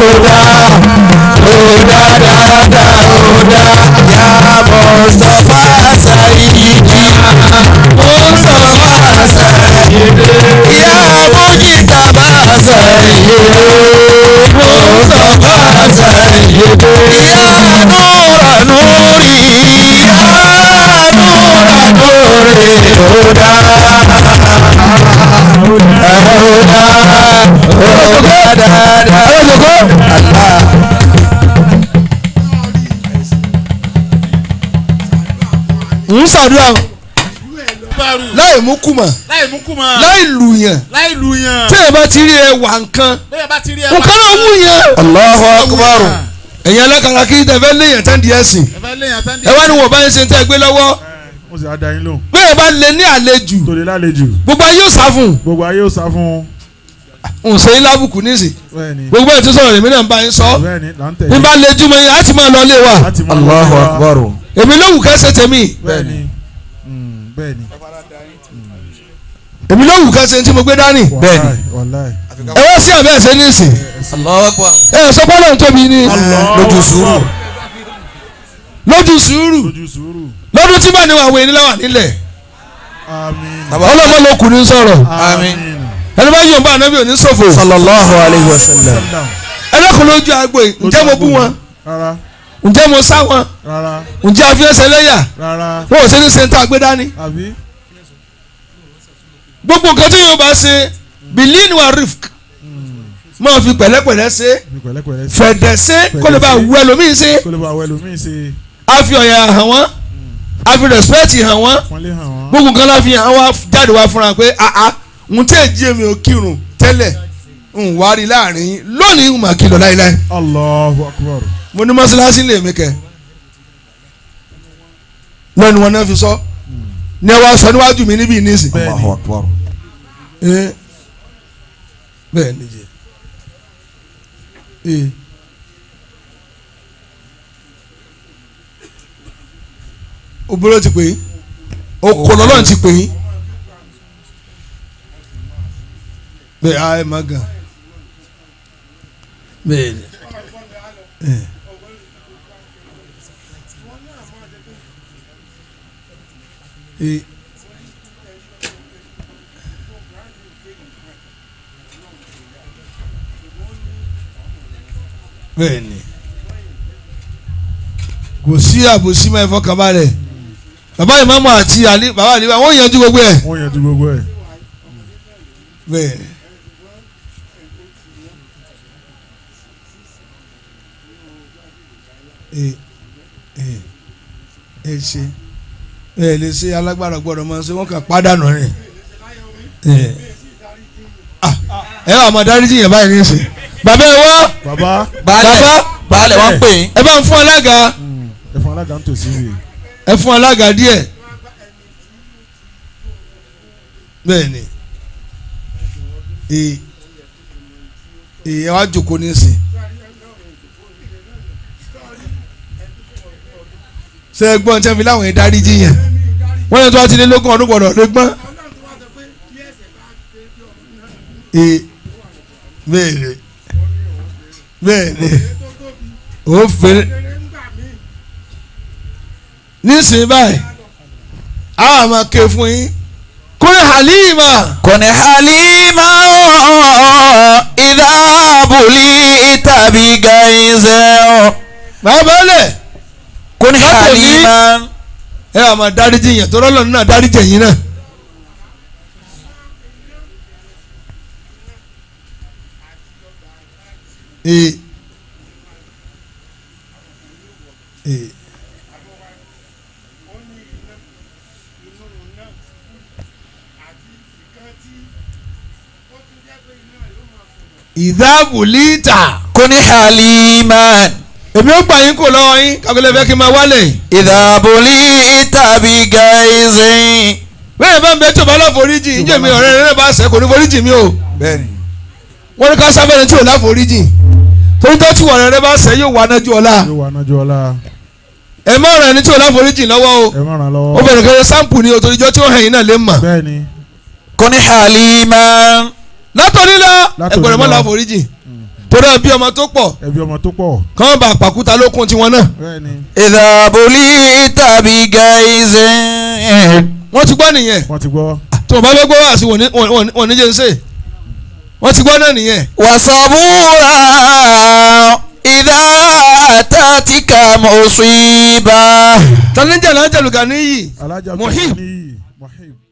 Nuri Mustafa Sayyidi Mustafa Sayyidi ya Mujtaba Sayyidi Mustafa Sayyidi ya Nura Nuri ya Nura Nuri Huda ń ṣàdúrà láì mú kùmà láì lùyàn téèyàn bá ti rí ẹwà nǹkan nǹkan náà wù yẹn. Allahu Akbar. ẹ̀yin alákàrà kí tẹ fẹ́ léyàn tán di ẹ̀sìn ẹ wá ní wọ́n bá yẹn ṣe ń tẹ́ gbé lọ́wọ́ bẹ́ẹ̀ bá lè ní àlejò gbogbo ayé ò sá fún un ṣe ń lábùkù nísì gbogbo ẹ̀ tó sọ̀rọ̀ lèmi náà ń bá yín sọ bí bá lè jùmọ̀ yín láti máa lọ lé wa. Allahu Akbar. èmi ló wù ká ṣe tèmi èmi ló wù ká ṣe tí mo gbé dání ẹ wá sí àbẹ́ ẹ̀sẹ̀ nísì ẹ sọ pé Ọlọ́run tóbi ní lójú sùúrù lọ́dún tí bá ní àwọn ènìyàn wà nílẹ̀ ọlọ́mọ ló kù ní sọ̀rọ̀ ẹni bá yóò bá anábì òní ṣòfò sallallahu alayhi wa sallam ẹlẹ́kùn lójú agbo ǹjẹ́ mo bú wọn ǹjẹ́ mo sá wọn ǹjẹ́ àfihàn lẹ́yà wọn ò sí ní sèǹtà àgbédání gbogbo nǹkan tí yóò bá ṣe bilin wa rifk máa fi pẹ̀lẹ́pẹ̀lẹ́ ṣe fẹ̀dẹ̀ ṣe kó lè bá wú ẹlòmíì ṣe a fi ọ̀yà hàn wọ́n a fi rẹ̀spẹ̀tì hàn wọ́n gbogbo nǹkan la fi hàn wá jáde wá fúnra pé n tẹ́ jí èmi ò kírun tẹ́lẹ̀ n wá rí láàrin lónìí n mà kìlọ̀ láíláí. Allahu Akbar. mo ní mọ́ṣáláṣí lè mi kẹ́ lẹ́nu wọn náà fi sọ ní ẹ wá sọ níwájú mi níbí nísìn. Allahu Akbar. bẹ́ẹ̀ ni jẹ́ obìnrin ti pè é okòlọ́lọ́ ti pè é bẹ́ẹ̀ ayé má gan bẹ́ẹ̀ ni bẹ́ẹ̀ ni kò sí àbòsí máa fọkànbalẹ̀ bàbá ìmáàmù àti bàbá àlíbà wọ́n yanjú gbogbo ẹ̀. bẹ́ẹ̀ ẹ ṣe ẹ lè ṣe alágbára gbọ́dọ̀ máa ṣe wọ́n kàn pàdánù rẹ̀ ẹ wà máa dáríjì yẹn báyìí ní ìsìn bàbá ẹ wá baálẹ̀ wọ́n pè é. ẹ bá ń fún alága ẹ fún alága ń tòsí rè. ẹ fún alága díẹ̀ bẹ́ẹ̀ ni ẹ wá jókòó ní ìsìn ṣe é gbọ́n tẹ́ fi láwọn ìdáríjì yẹn wọ́n yẹn tó wá ti lé lógún ọdún gbọ́dọ̀ ló gbọ́n bẹ́ẹ̀ ni ó fẹ́ nísìnyí báyìí a máa ké fún yín kúnlẹ̀ Halima ìdábùlì tàbí gàìzẹ́ bàbá lẹ̀ kúnlẹ̀ Halima ẹ wà máa dáríjì yẹn tó lọ́lọ́ náà dáríjì yín náà. ìdábùlítà kúnlẹ̀ Halima èmi ó gbà yín kò lọ́wọ́ yín kàkúlẹ̀ fẹ́ kí n máa wálẹ̀. ìdábùlì tàbí gàìzẹ́. bẹ́ẹ̀ bá ń bẹ tí o bá láforíjì ǹjẹ́ mi ọ̀rẹ́ rẹ bá ṣẹ̀ kò ní foríjì mi o. bẹ́ẹ̀ni. wọ́n ní ká sábẹ́ni tí o láforíjì torí tó tí ọ̀rẹ́ rẹ bá ṣẹ̀ yóò wà nájú ọ̀la. ẹ má ràn ẹni tí o láforíjì lọ́wọ́ o. ẹ má ràn lọ́wọ́. ó bẹ̀rẹ̀ kẹrẹ sáǹpù ni o torí jọ́ tí ó hàn yín náà lè mà. bẹ́ẹ̀ni. kúnlẹ̀ Halima látọ̀ní lọ ẹgbẹ̀rún mọ́ láforíjì torí ẹbí ọmọ tó pọ̀ kàn bá pàkúta lókun tiwọn náà. ìdábùlì tàbí gàìzẹ́. wọ́n ti gbọ́ nìyẹn. tó o bá fẹ́ gbọ́ wá sí wọn ní jẹ́ ń sè wọ́n ti gbọ́ náà nìyẹn. wàsàbúrà ìdá àtàtìkà mọ̀ọ́sùn ibà. tani jẹ́ alájà lùgà níyì alájà Muhib. Muhib.